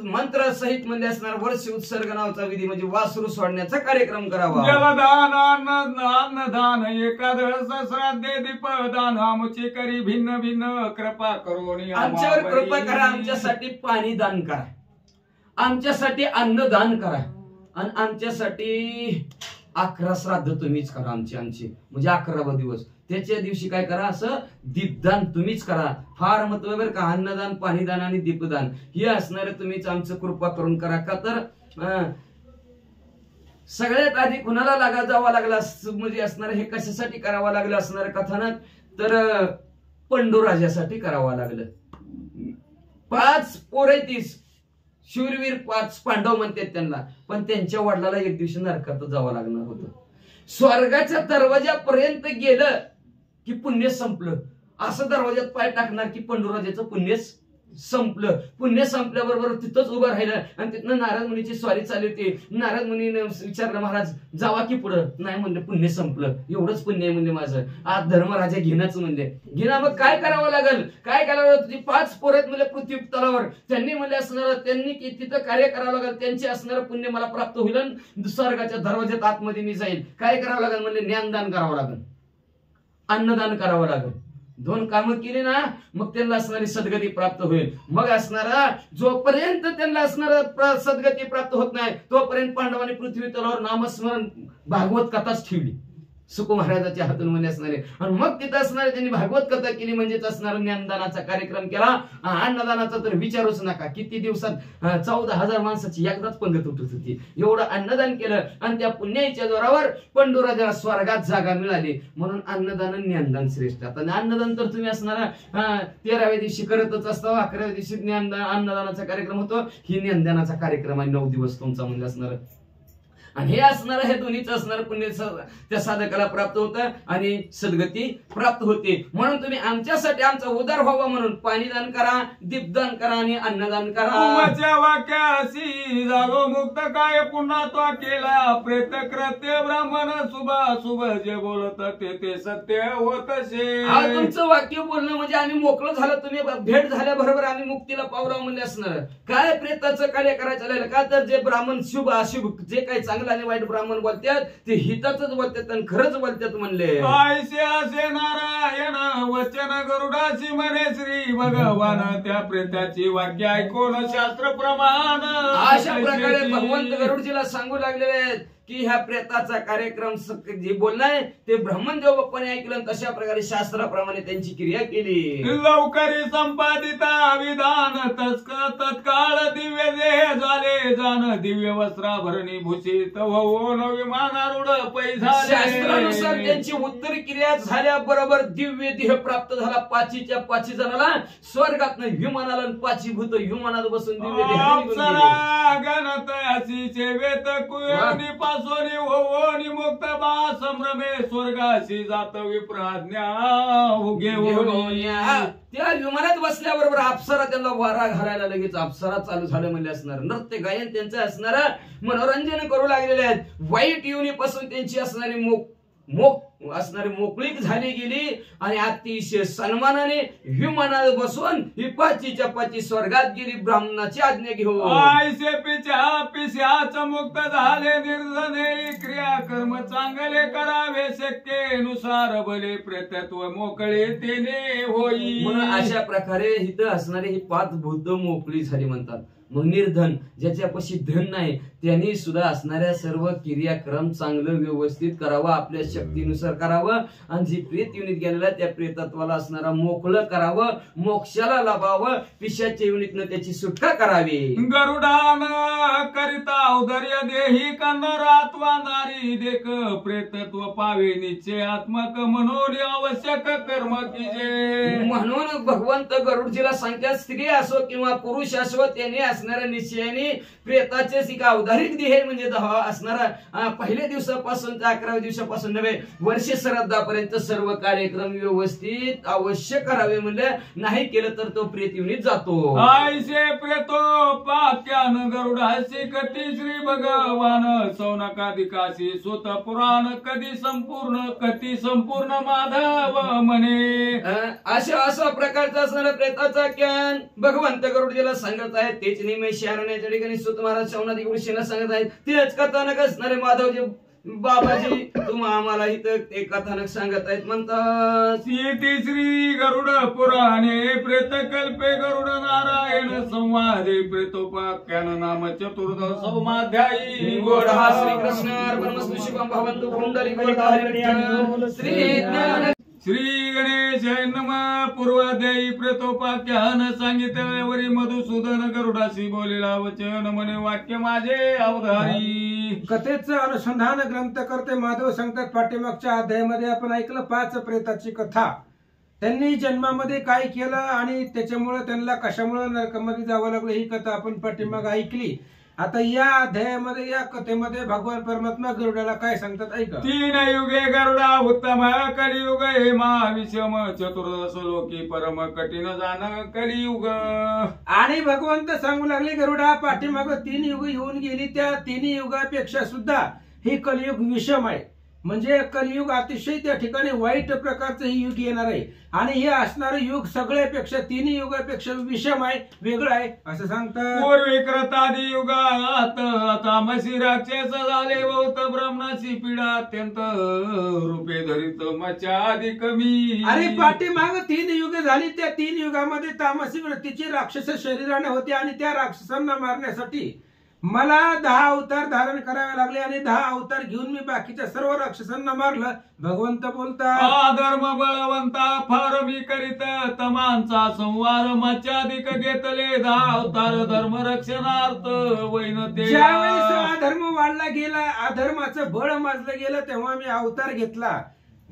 मंत्रासहित म्हणजे असणार वर्ष उत्सर्ग नावाचा विधी म्हणजे वासरू सोडण्याचा कार्यक्रम करावा. जलदान अन्नदान एकादश श्राद्धे दीपदान आमची करी भिन्न भिन्न कृपा करून आमच्यावर कृपा करा, आमच्यासाठी पाणी दान करा, आमच्यासाठी अन्नदान करा आणि आमच्यासाठी 11 श्राद्ध तुम्हीच करा. आमची म्हणजे 11वा दिवस त्याच्या दिवशी काय करा, असं दीपदान तुम्हीच करा. फार महत्व बरं का, अन्नदान पाणीदान आणि दीपदान हे असणारे तुम्हीच आमचं कृपा करून करा. का तर सगळ्यात आधी कुणाला जावं लागला म्हणजे असणार हे कशासाठी करावं लागलं असणार कथानक, तर पंडूराजासाठी करावं लागलं. 5 पोरं 30 शूरवीर 5 पांडव म्हणतात त्यांना, पण त्यांच्या वडिलाला एक दिवशी नरकात जावं लागणार होतं. स्वर्गाच्या दरवाजापर्यंत गेलं की पुण्य संपलं, असं दरवाजात पाय टाकणार की पंडूराजाचं पुण्य संपलं. पुण्य संपल्याबरोबर तिथंच उभं राहिलं आणि तिथनं नारद मुनीची स्वारी चालली होती. नारद मुनीने विचारलं, महाराज जावा की पुढं. नाही म्हणले, पुण्य संपलं, एवढंच पुण्य आहे म्हणजे माझं, आज धर्मराजा घेण्याच म्हणले. घेणा मग काय करावं लागेल, काय करावं, तुझी 5 पोरं म्हणजे पृथ्वी तलावर त्यांनी म्हणले असणार, त्यांनी तिथं कार्य करावं लागेल, त्यांचे असणारं पुण्य मला प्राप्त होईल, स्वर्गाच्या दरवाज्यात आतमध्ये मी जाईल. काय करावं लागेल म्हणजे ज्ञानदान करावं लागेल, अन्नदान करावं लागेल. 2 कामं केली ना मग त्यांना असणारी सद्गती प्राप्त होईल. मग असणारा जोपर्यंत त्यांना असणारा सद्गती प्राप्त होत नाही तोपर्यंत पांडवांनी पृथ्वी तलावर नामस्मरण भागवत कथाच ठेवली सुख महाराजाच्या हातून म्हणजे असणारे. आणि मग तिथं असणारे त्यांनी भागवत कथा केली, म्हणजेच असणारा ज्ञानदानाचा कार्यक्रम केला. अन्नदानाचा तर विचारूच नका, किती दिवसात 14,000 माणसाची एकदाच पंगत उठत होती. एवढं अन्नदान केलं आणि त्या पुण्याच्या जोरावर पंडूराजाला स्वर्गात जागा मिळाली. म्हणून अन्नदान आणि ज्ञानदान श्रेष्ठ. आता अन्नदान तर तुम्ही असणारा 13व्या दिवशी करतच असतो, 11व्या दिवशी अन्नदानाचा कार्यक्रम होतो. ही ज्ञानदानाचा कार्यक्रम आहे 9 दिवस तुमचा म्हणजे असणार. आणि हे असणार हे दोन्हीच असणार पुण्य त्या साधकाला प्राप्त होतं आणि सद्गती प्राप्त होते. म्हणून तुम्ही आमच्यासाठी आमचा उद्धार व्हावा म्हणून पाणीदान करा, दीपदान करा आणि अन्नदान करा. वाक्याशी जागो मुक्त काय पुन्हा तो केला प्रेत कृत्य ब्राह्मण शुभ जे बोलत ते सत्य होतसे. तुमचं वाक्य बोलणं म्हणजे आम्ही मोकळं झालं, तुम्ही भेट झाल्याबरोबर आम्ही मुक्तीला पावला म्हणजे असणार. काय प्रेताचं कार्य करायचं का, तर जे ब्राह्मण शुभ अशुभ जे काही चांगलं आणि वाईट ब्राह्मण बोलतात ते हिताचंच बोलतात आणि खरंच बोलतात म्हणले. ऐसे असे नारायण वचन गरुडाची म्हणे श्री भगवान त्या प्रेताची वाक्य ऐकून शास्त्र प्रमाण. अशा प्रकारे भगवंत गरुडजीला सांगू लागलेले आहेत की ह्या प्रेताचा कार्यक्रम जे बोललाय ते ब्रह्मदेव बाप्पाने ऐकलं, तशा प्रकारे शास्त्राप्रमाणे त्यांची क्रिया केली. लवकरी संपादिता विधान तत्काळ दिव्य देह झाले जाण दिव्य वस्त्राभरणी भूषित होऊन विमानारूढ पै झाले. शास्त्रानुसार त्यांची उत्तर क्रिया झाल्याबरोबर दिव्य देह प्राप्त झाला. 5च्या 5 जणाला स्वर्गात विमानाला 5 भूत विमानात बसून दिव्य देह गणत अशी सेवेत कुयोनी सोनी होनी मुक्त बा संभ्रमे स्वर्गाशी जात विप्राज्ञा उगे त्या विमानात बसल्याबरोबर अप्सरा त्यांना वारा घालायला लगेच अप्सरा चालू झालं म्हणजे असणार. नृत्य गायन त्यांचं असणार, मनोरंजन करू लागलेले आहेत. वाईट योनीपासून त्यांची असणारी मोकळीक झाली गेली आणि अतिशय सन्मानाने विमानात बसून ही 5च्या 5 स्वर्गात गेली ब्राह्मणाची आज्ञा घेऊन. आयसे पिशाच मुक्त झाले निर्धने क्रिया कर्म चांगले करावे शक्येनुसार भले प्रेतत्व मोकळे तेने होई. म्हणून अशा प्रकारे इथं असणारे ही 5 भूत मोकळी झाली म्हणतात. मग निर्धन ज्याच्यापाशी धन नाही त्यांनी सुद्धा असणाऱ्या सर्व क्रियाक्रम चांगलं व्यवस्थित करावं, आपल्या शक्तीनुसार करावं आणि जी प्रेत युनिट गेलेला त्या प्रेतत्वाला असणारा मोकळं करावं, मोक्षाला लाभावं, पिशाच्या युनिटनं त्याची सुटका करावी. गरुडान करिता औदर्य देही कन्नरात्वा नारी देख प्रेतत्व पावे निश्चय आत्मक म्हणून आवश्यक कर्म कीजे. म्हणून भगवंत गरुडजीला सांगतात स्त्री असो किंवा पुरुष असो त्यांनी असणाऱ्या निश्चयाने प्रेताचे औदारिक देह म्हणजे असणारा पहिल्या दिवसापासून 11व्या दिवसापासून नव्हे, वर्ष वर्ष श्राद्धापर्यंत सर्व कार्यक्रम व्यवस्थित अवश्य करावे म्हणलं, नाही केलं तर तो प्रेत योनीत जातो. आयसे प्रेतो पाक्यान गरुडासी कधी श्री भगवान सौनकादिकाशी सुत पुराण कधी संपूर्ण माधव म्हणे. अशा प्रकारचा असणारा प्रेताचा ज्ञान भगवंत गरुडजीला सांगत आहेत. तेच निमे शहराच्या ठिकाणी सुत महाराज शौनादिक ऋषीला सांगत आहेत. तेच कथानक असणारे माधवजी बाबाजी तुम्हा आम्हाला इथं ते कथानक सांगत आहेत. म्हणतात श्री गरुड पुराणे प्रेतकल्पे गरुड नारायण संवादे प्रेतोपाख्यान नाम चतुर्दशमाध्यायी. गोडा श्रीकृष्ण अर्पणमस्तु शिवं भवन्तु पुंडरीकाक्षं श्री ज्ञान. श्री गणेश नमः. पूर्वाध्यायी प्रेतोपाख्यान सांगितल्यावरी मधुसूदन गरुडाशी बोलेला वचन म्हणे वाक्य माझे अवधारी. कथेचं अनुसंधान ग्रंथकर्ते माधव सांगतात. पाठीमागच्या अध्यायामध्ये आपण ऐकलं 5 प्रेताची कथा. त्यांनी जन्मामध्ये काय केलं आणि त्याच्यामुळे त्यांना कशामुळे नरकामध्ये जावं लागलं ही कथा आपण पाठीमाग ऐकली. आता या अध्यायामध्ये या कथेमध्ये भगवान परमात्मा गरुडाला काय सांगतात ऐका. 3 युगे गरुडा उत्तम कलियुग हे महाविषम चतुर्दश लोकी परम कठीण जाण कलियुग. आणि भगवंत सांगू लागले गरुडा पाठीमाग 3 युग येऊन गेली, त्या 3 युगापेक्षा सुद्धा हे कलियुग विषम आहे. म्हणजे कलियुग अतिशय त्या ठिकाणी वाईट प्रकारचं हे युग येणार आहे आणि हे असणारं युग सगळ्यापेक्षा 3 युगापेक्षा विषम आहे, वेगळं आहे असं सांगतात. पूर्वी कृतादी युगात तामसी राक्षस झाले बहुत ब्राह्मणाची पीडा अत्यंत रूपे धरित मचादी कमी. अरे पाठीमाग 3 युग झाली, त्या 3 युगामध्ये तामसी वृत्तीची राक्षस शरीराने होते आणि त्या राक्षसांना मारण्यासाठी मला 10 अवतार धारण करावे लागले आणि 10 अवतार घेऊन मी बाकीच्या सर्व राक्षसांना मारलं. भगवंत बोलतात अधर्म बळवंता फार मी करीत तमांचा संवार मचाधिक घेतले 10 अवतार धर्म रक्षणार्थ वैनते. ज्यावेळेस अधर्म वाढला गेला, अधर्माचं बळ माजलं गेलं, तेव्हा मी अवतार घेतला.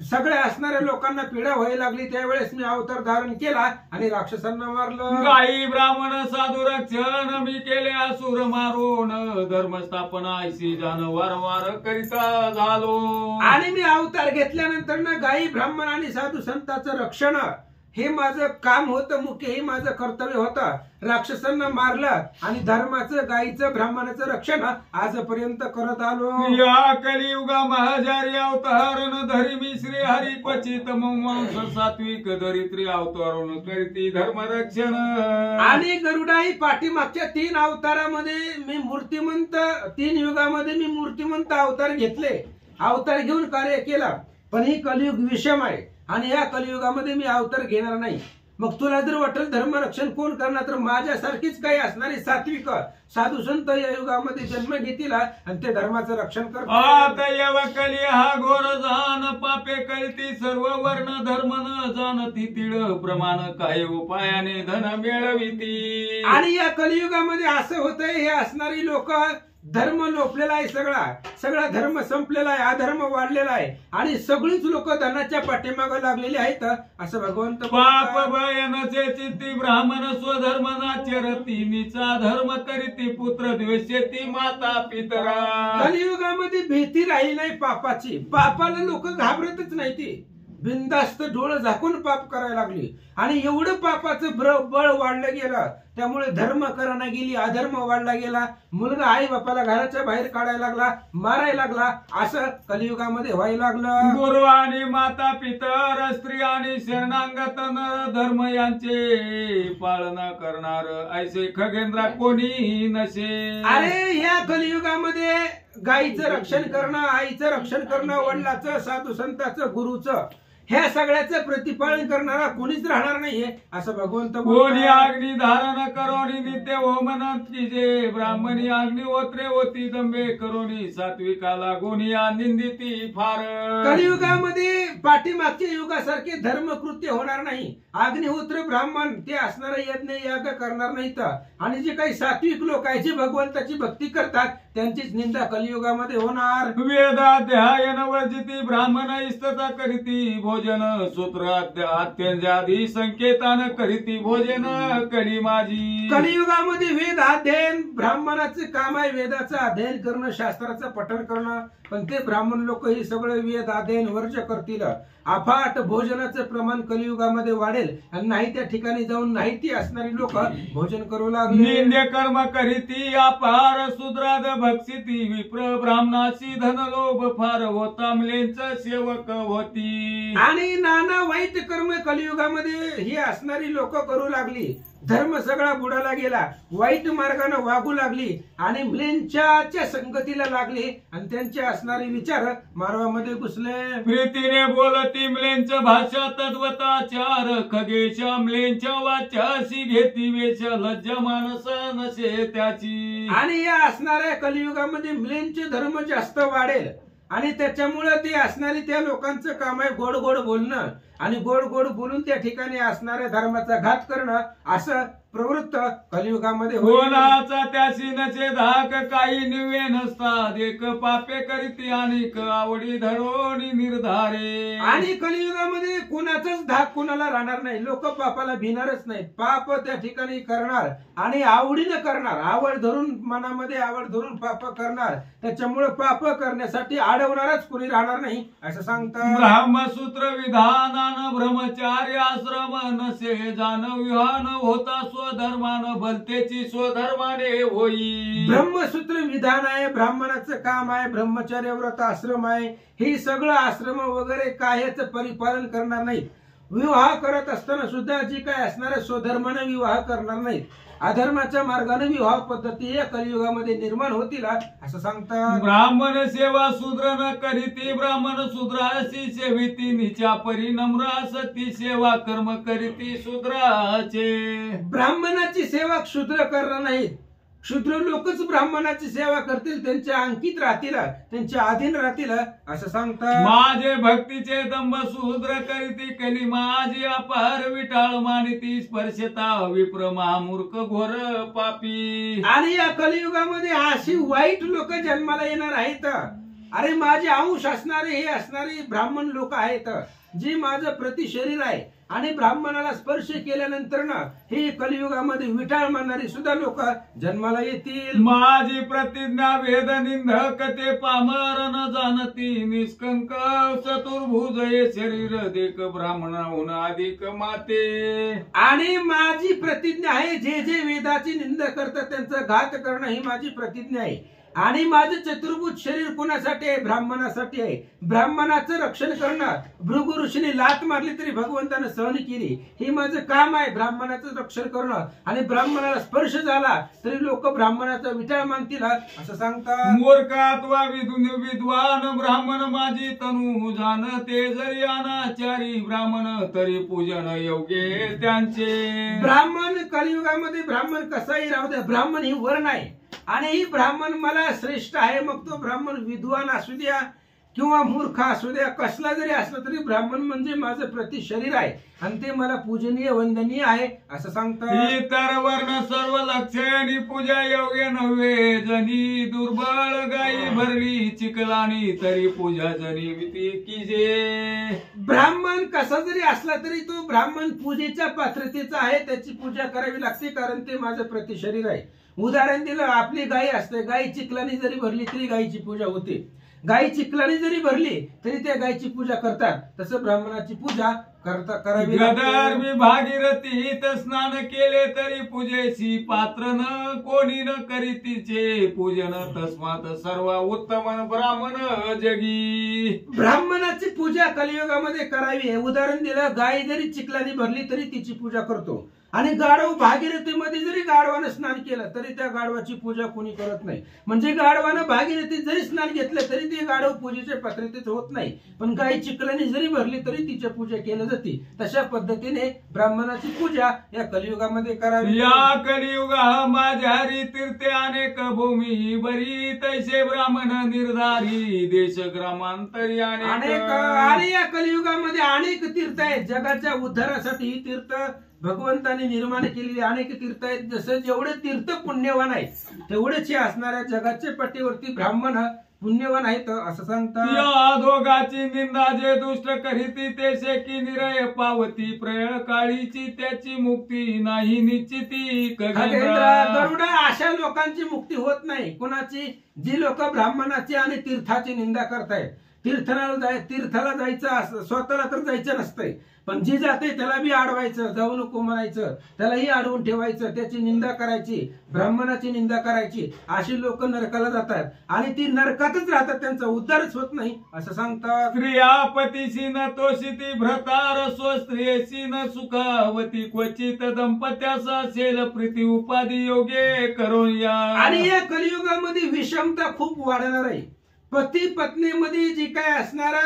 सगळ्या असणाऱ्या लोकांना पीडा व्हायला लागली, त्यावेळेस मी अवतार धारण केला आणि राक्षसांना मारलं. गाई ब्राह्मण साधू रक्षण मी केले असुर मारून धर्मस्थापना ऐशी जाण वारंवार करिता झालो. आणि मी अवतार घेतल्यानंतर ना गाई ब्राह्मण आणि साधू संतांचं रक्षण हे माझं काम होतं, मुख्य हे माझं कर्तव्य होतं. राक्षसांना मारलं आणि धर्माचं गाईचं ब्राह्मणाचं रक्षण आजपर्यंत करत आलो. या कलियुगा महाजारी अवतारण धरी मी श्री हरी क्वचित मांस सात्विक धरित्री अवतारून करीती धर्म रक्षण. आणि गरुडाई पाठीमागच्या 3 अवतारामध्ये मी मूर्तिमंत 3 युगामध्ये मी मूर्तिमंत अवतार घेतले, अवतार घेऊन कार्य केला. पण ही कलियुग विषम आहे आणि या कलियुगामध्ये मी अवतार घेणार नाही. मग तुला जर वाटेल धर्मरक्षण कोण करणार, तर माझ्यासारखीच काही असणारी सात्विक साधू संत या युगामध्ये जन्म घेतील आणि ते धर्माचं रक्षण करतात. कली हा घोर जाण पापे कळती सर्व वर्ण धर्म न जाणती तिळ प्रमाण काही उपायाने धन मिळविती. आणि या कलियुगामध्ये असं होतंय, हे असणारी लोक धर्म लोपलेला आहे, सगळा धर्म संपलेला आहे, अधर्म वाढलेला आहे आणि सगळीच लोक धनाच्या पाठीमागे लागलेली आहेत असं भगवंत. पाप भयनचे चित्ती ब्राह्मण स्वधर्म नाचरती नीचा धर्म करीती पुत्र द्वेषती माता पितरा. कलियुगामध्ये भीती राहिली नाही पापाची, पापाला लोक घाबरतच नाही, ती बिनधास्त डोळं झाकून पाप करायला लागली आणि एवढं पापाचं बळ वाढलं गेलं, त्यामुळे धर्म करणा गेली, अधर्म वाढला गेला. मुलगा आई बापाला घराच्या बाहेर काढायला लागला, मारायला लागला, असं कलियुगामध्ये व्हायला लागलं. गुरु आणि माता पितर स्त्री आणि शरणांगत नर धर्म यांचे पालना करणार ऐसे खगेंद्रा कोणी नसे. अरे या कलियुगामध्ये गाईचं रक्षण करणं, आईचं रक्षण करणं, वडिलाचं, साधू संतांचं, गुरुचं, ह्या सगळ्याचं प्रतिपालन करणारा कोणीच राहणार नाहीये असं भगवंत. कोणी अग्नी धारण करोनी नित्य होमनाची जे ब्राह्मणी अग्निहोत्रे होती दंबे करोनी सात्विकाला गुणी निंदिती फार. कलियुगामध्ये पाठीमागच्या युगासारखे धर्मकृत्य होणार नाही. अग्निहोत्र ब्राह्मण ते असणारा यज्ञ याग करणार नाहीत आणि जे काही सात्विक लोक आहेत जे भगवंताची भक्ती करतात त्यांचीच निंदा कलियुगामध्ये होणार. वेदाध्यायन वर्जिती ब्राह्मण इस्तता करीती भोजन सूत्र अत्यंजादी संकेतान करीती भोजन कली माझी. कलियुगामध्ये वेद अध्ययन ब्राह्मणाचे काम आहे. वेदाचं अध्ययन करणं, शास्त्राचं पठण करणं. पण ते ब्राह्मण लोक हे सगळं वेद अध्ययन वर्ज करतील. अफाट भोजनाचं प्रमाण कलियुगामध्ये वाढेल आणि नाही त्या ठिकाणी जाऊन नाही ती असणारी लोक भोजन करू लागले. निंद्य कर्म करीती अपार शूद्राद भक्षिती विप्र ब्राह्मणाची धन लोभ फार होता मुलेंच सेवक होती. आणि नाना वाईट कर्म कलियुगामध्ये ही असणारी लोक करू लागली. धर्म सगळा बुडाला गेला, वाईट मार्गाने वागू लागली आणि मुलींच्या संगतीला लागली आणि त्यांचे असणारे विचार मार्गामध्ये घुसले. प्रीतीने बोलती मुलेंच भाषा तद्वताचार खगेशा मुलेंच्या वाच्याशी घेती वेश लज्ज मानस नसे त्याची. आणि या असणाऱ्या कलियुगामध्ये मुलींचे धर्म जास्त वाढेल आणि त्याच्यामुळे ते असणारी त्या लोकांचं काम आहे गोड गोड बोलणं आणि गोड गोड बोलून त्या ठिकाणी असणाऱ्या धर्माचा घात करणं असं प्रवृत्त कलियुगामध्ये कोणाचा त्याशी नसे धाक काही निवे नसतात एक पापे करीती अनेक आवडी धरोणी निर्धारे. आणि कलियुगामध्ये कुणाचाच धाक कुणाला राहणार नाही. लोक पापाला भिणारच नाही. पाप त्या ठिकाणी करणार आणि आवडीनं करणार. आवड धरून मनामध्ये आवड धरून पाप करणार. त्याच्यामुळे पाप करण्यासाठी अडवणारच कोणी राहणार नाही असं सांगतात. ब्रह्मसूत्र विधानान ब्रह्मचार्य आश्रम नसे जान विहान होता स्वधर्मान भलतेची स्वधर्माने होई. ब्रह्मसूत्र विधान आहे, ब्राह्मणाचं काम आहे, ब्रह्मचर्य व्रत आश्रम आहे. हे सगळं आश्रम वगैरे काय याचं परिपालन करणार नाहीत. विवाह करत असताना सुद्धा जी काय असणाऱ्या स्वधर्माने विवाह करणार नाहीत. अधर्माच्या मार्गाने विवाह पद्धती या कलियुगामध्ये निर्माण होतील असं सांगतात. ब्राह्मण सेवा शूद्र न करीती ब्राह्मण शूद्राशी सेविती निच्या परी नम्र असती सेवा कर्म करीती शूद्राचे. ब्राह्मणाची सेवा शूद्र करणार नाहीत. शूद्र लोकच ब्राह्मणाची सेवा करतील, त्यांच्या अंकित राहतील, त्यांच्या अधीन राहतील असं सांगतात. माझे भक्तीचे दंभ शूद्र करीती कली माझी अपार विटाळ मानिती स्पर्शता विप्र महामूर्ख घोर पापी. आणि या कलियुगामध्ये अशी वाईट लोक जन्माला येणार आहेत. अरे माझे अंश असणारे हे असणारे ब्राह्मण लोक आहेत, जी माझं प्रति शरीर आहे आणि ब्राह्मणाला स्पर्श केल्यानंतर ना हे कलियुगामध्ये विटाळ मानणारी सुद्धा लोक जन्माला येतील. माझी प्रतिज्ञा वेद निंदक ते पामर न जाणती निष्कंक चतुर्भुज हे शरीर देख ब्राह्मणाहून अधिक माते. आणि माझी प्रतिज्ञा आहे, जे जे वेदाची निंदा करतात त्यांचा घात करणं ही माझी प्रतिज्ञा आहे. आणि माझं चतुर्भुज शरीर कोणासाठी आहे? ब्राह्मणासाठी आहे. ब्राह्मणाचं रक्षण करणं. भृगु ऋषीने लात मारली तरी भगवंतानं सहन केली. हे माझं काम आहे, ब्राह्मणाचं रक्षण करणं. आणि ब्राह्मणाला स्पर्श झाला तरी लोक ब्राह्मणाचा विटाळ मानतील असं सांगतात. मूर्खात्वा विद्वान ब्राह्मण माझी तनु जाणते जरी अनाचारी ब्राह्मण तरी पूजन योग्य त्यांचे. ब्राह्मण कलियुगामध्ये ब्राह्मण कसाही राहू द्या, ब्राह्मण ही वर्ण आहे आणि ही ब्राह्मण मला श्रेष्ठ आहे. मग तो ब्राह्मण विद्वान असू द्या किंवा मूर्ख असू द्या, कसला जरी असला तरी ब्राह्मण म्हणजे माझं प्रति शरीर आहे आणि ते मला पूजनीय वंदनीय आहे असं सांगतात. इतर वर्ण सर्व लक्षणी पूजा योग्य नव्हे जनी दुर्बळ गायी भरली चिकलानी तरी पूजा जनी विती कीजे. ब्राह्मण कसा जरी असला तरी तो ब्राह्मण पूजेच्या पात्रतेचा आहे, त्याची पूजा करावी लागते कारण ते माझं प्रति शरीर आहे. उदाहरण दिलं, आपली गाय असते, गाय चिखलानी जरी भरली तरी गायीची पूजा होते. गाय चिखलानी जरी भरली तरी त्या गायची पूजा करतात. तसं ब्राह्मणाची पूजा करावी. गदर्मी भागीरथी स्नान केले तरी पूजेशी पात्र न कोणी न करी तिचे पूजन तस्मात सर्व उत्तम ब्राह्मण जगी. ब्राह्मणाची पूजा कलियुगामध्ये करावी. उदाहरण दिलं, गाय जरी चिखलानी भरली तरी तिची पूजा करतो आणि गाढव भागीरथीमध्ये जरी गाढवानं स्नान केलं तरी त्या गाढवाची पूजा कोणी करत नाही. म्हणजे गाढवानं भागीरथीत जरी स्नान घेतलं तरी ते गाढव पूजेच्या पात्रतेत होत नाही. पण गाय चिखलानी जरी भरली तरी तिची पूजा केली जाते. तशा पद्धतीने ब्राह्मणाची पूजा या कलियुगामध्ये करावी. या कलियुगा माझ्यारी तीर्थे अनेक भूमी बरी तैसे ब्राह्मण निर्धारी देश ग्रामांतरी अनेक. आणि या कलियुगामध्ये अनेक तीर्थ आहेत. जगाच्या उद्धारासाठी ही तीर्थ भगवंताने निर्माण केलेली अनेक तीर्थ आहेत. जसं जेवढे तीर्थ पुण्यवान आहेत तेवढेच असणाऱ्या जगाच्या पट्टीवरती ब्राह्मण पुण्यवान आहेत असं सांगतात. या दोघा स्त्रियाची निंदा जे दुष्ट करीती ते शेकी निरय पावती प्रय काळीची त्याची मुक्ती नाही निश्चिती खगेंद्र गरुडा, अशा लोकांची मुक्ती होत नाही. कुणाची? जी लोक ब्राह्मणाची आणि तीर्थाची निंदा करतायत. तीर्थाला जायचं, स्वतःला तर जायचं नसतंय, पण जी जाते त्याला बी अडवायचं, जाऊ नको म्हणायचं, त्यालाही अडवून ठेवायचं, त्याची निंदा करायची, ब्राह्मणाची निंदा करायची. अशी लोक नरकाला जातात आणि ती नरकातच राहतात, त्यांचा उद्धारच होत नाही असं सांगतात. स्त्रिया पतीशी न तोषिती भ्रतार स्व स्त्रियेशी न सुखावती क्वचित दंपत्यास असेल प्रीती उपाधी योगे करून या. आणि या कलियुगामध्ये विषमता खूप वाढणार आहे. पती पत्नीमध्ये जी काय असणारा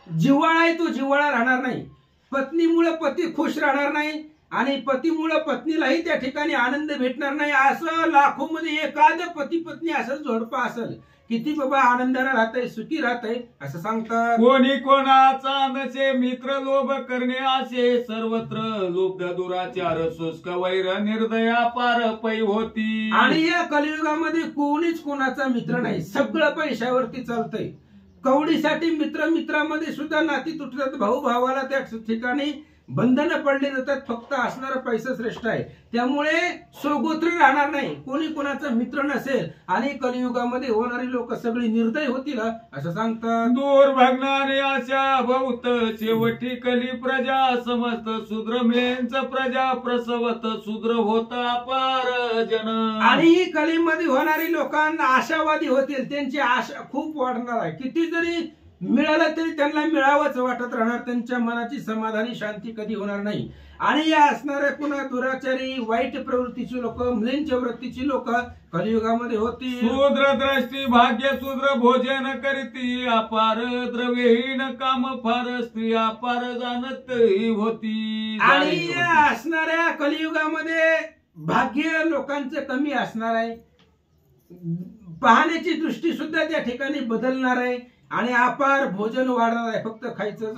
जिव्हाळा आहे तो जिव्हाळा राहणार नाही. पत्नीमुळे पती खुश राहणार नाही आणि पतीमुळे पत्नीलाही त्या ठिकाणी आनंद भेटणार नाही. असं लाखोमध्ये एखादं पती पत्नी असं जोडपं असेल किती बाबा आनंदाने राहतंय, सुखी राहतंय असं सांगतात. कोणी कोणाचा नसे मित्र लोभ करणे असे सर्वत्र लोभ दुराचार शुष्क वैर निर्दया पार पै होती. आणि या कलियुगामध्ये कोणीच कोणाचा मित्र नाही, सगळं पैशावरती चालतंय. कवडीसाठी मित्रामध्ये सुद्धा नाती तुटतात, भाऊ भावाला त्या ठिकाणी बंधनं पडली जातात. फक्त असणारा पैसा श्रेष्ठ आहे, त्यामुळे सोगोत्र राहणार नाही, कोणी कोणाचा मित्र नसेल आणि कलियुगामध्ये होणारी लोक सगळी निर्दय होतील असं सांगतात. दूर भगणाने अशा बहुत शेवटी कली प्रजा समस्त शूद्र मिळेंच प्रजा प्रसवत शूद्र होत अपार जन. आणि ही कलीमध्ये होणारी लोकांना आशावादी होतील, त्यांची आशा खूप वाढणार आहे. किती जरी मिळालं तरी त्यांना मिळावंच वाटत राहणार, त्यांच्या मनाची समाधानी शांती कधी होणार नाही. आणि या असणाऱ्या पुन्हा दुराचारी वाईट प्रवृत्तीची लोक, मुलींच्या वृत्तीची लोक कलियुगामध्ये होती. शूद्र दृष्टी भाग्य शूद्र भोजन करीती अपार द्रव्यहीन काम फार स्त्री अपार जाणत होती. आणि या असणाऱ्या कलियुगामध्ये भाग्य लोकांचं कमी असणार आहे, पाहण्याची दृष्टी सुद्धा त्या ठिकाणी बदलणार आहे आणि अपार भोजन वाढणार आहे. फक्त खायचं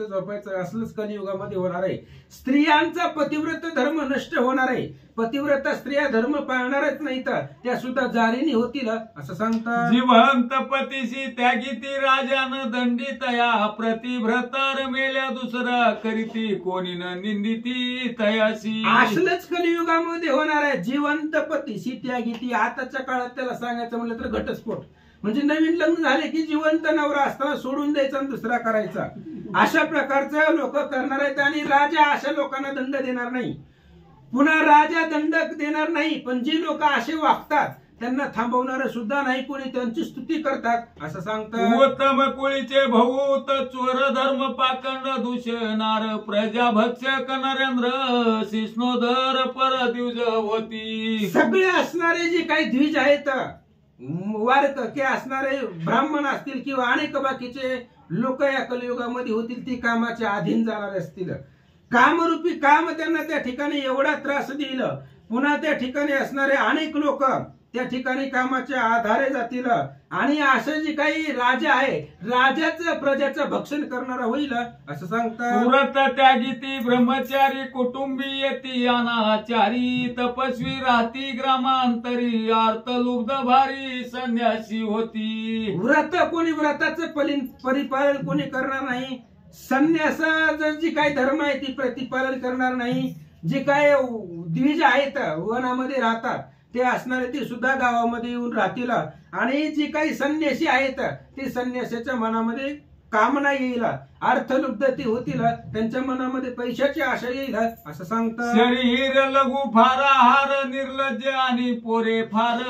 झोपायचं असलंच कलियुगामध्ये होणार आहे. स्त्रियांचा पतिव्रत धर्म नष्ट होणार आहे. पतिव्रत स्त्रिया धर्म पाळणारच नाही तर त्या सुद्धा जारिणी होतील असं सांगतात. जिवंत पतीशी त्यागीती राजान दंडित या प्रतिभ्रतार मेल्या दुसरा करीती कोणी न निंदिती तयाशी. असलंच कलियुगामध्ये होणार आहे. जिवंत पतीशी त्यागीती. आताच्या काळात त्याला सांगायचं म्हणलं तर घटस्फोट, म्हणजे नवीन लग्न झाले की जिवंत नवरा असताना सोडून द्यायचा आणि दुसरा करायचा, अशा प्रकारचं लोक करणार आहेत. आणि राजा अशा लोकांना दंड देणार नाही. पुन्हा राजा दंड देणार नाही, पण जी लोक असे वागतात त्यांना थांबवणार सुद्धा नाही, कोणी त्यांची स्तुती करतात असं सांगतात. उत्तम कुळीचे भूत चोर धर्म पाखंड दूषणार प्रजा भक्षक नरेंद्र शिष्णोधर पर दिवज होती. सगळे असणारे जे काही द्विज आहेत, वारके असणारे ब्राह्मण असतील किंवा अनेक बाकीचे लोक या कलियुगामध्ये होतील, ती कामाच्या अधीन जाणारे असतील. कामरूपी काम त्यांना त्या ठिकाणी एवढा त्रास देईल, पुन्हा त्या ठिकाणी असणारे अनेक लोक त्या ठिकाणी कामाच्या आधारे जातील. आणि असं जे काही राजा आहे, राजाचं प्रजाचं भक्षण करणारा होईल असं सांगतात. व्रत त्यागीती ब्रह्मचारी कुटुंबीयती अनाचारी तपस्वी राहती ग्रामांतरी अर्थ लुब्ध भारी संन्यासी होती. व्रत कोणी व्रताचं परिपालन कोणी करणार नाही. संन्यासाचं जी काही धर्म आहे ती प्रतिपालन करणार नाही. जे काय द्विज आहेत वनामध्ये राहतात ते असणारे ते सुद्धा गावामध्ये येऊन राहतील. आणि जी काही संन्यासी आहेत ते संन्यासाच्या मनामध्ये कामना येईल, अर्थलुब्धती होतील, त्यांच्या मनामध्ये पैशाची आशा येईल असं सांगतात. शरीर लघु फार आहार निर्लज्ज आणि पोरे फार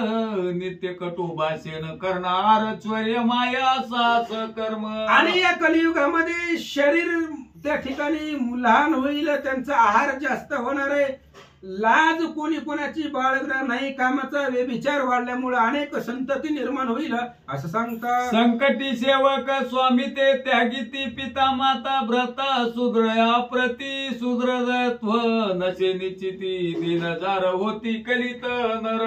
नित्य कटू भाषण करणार चर्य माया सास कर्म. आणि या कलियुगामध्ये शरीर त्या ठिकाणी लहान होईल, त्यांचा आहार जास्त होणार आहे, लाज कोणी कोणाची बाळगणार नाही, कामाचा व्यभिचार वाढल्यामुळे अनेक संतती निर्माण होईल असं सांगतात. संकटी सेवक स्वामी ते त्यागीती पिता माता भ्रता सुदृया प्रति सुदृत्व नशे निश्चिती दिनजार होती कलित नर.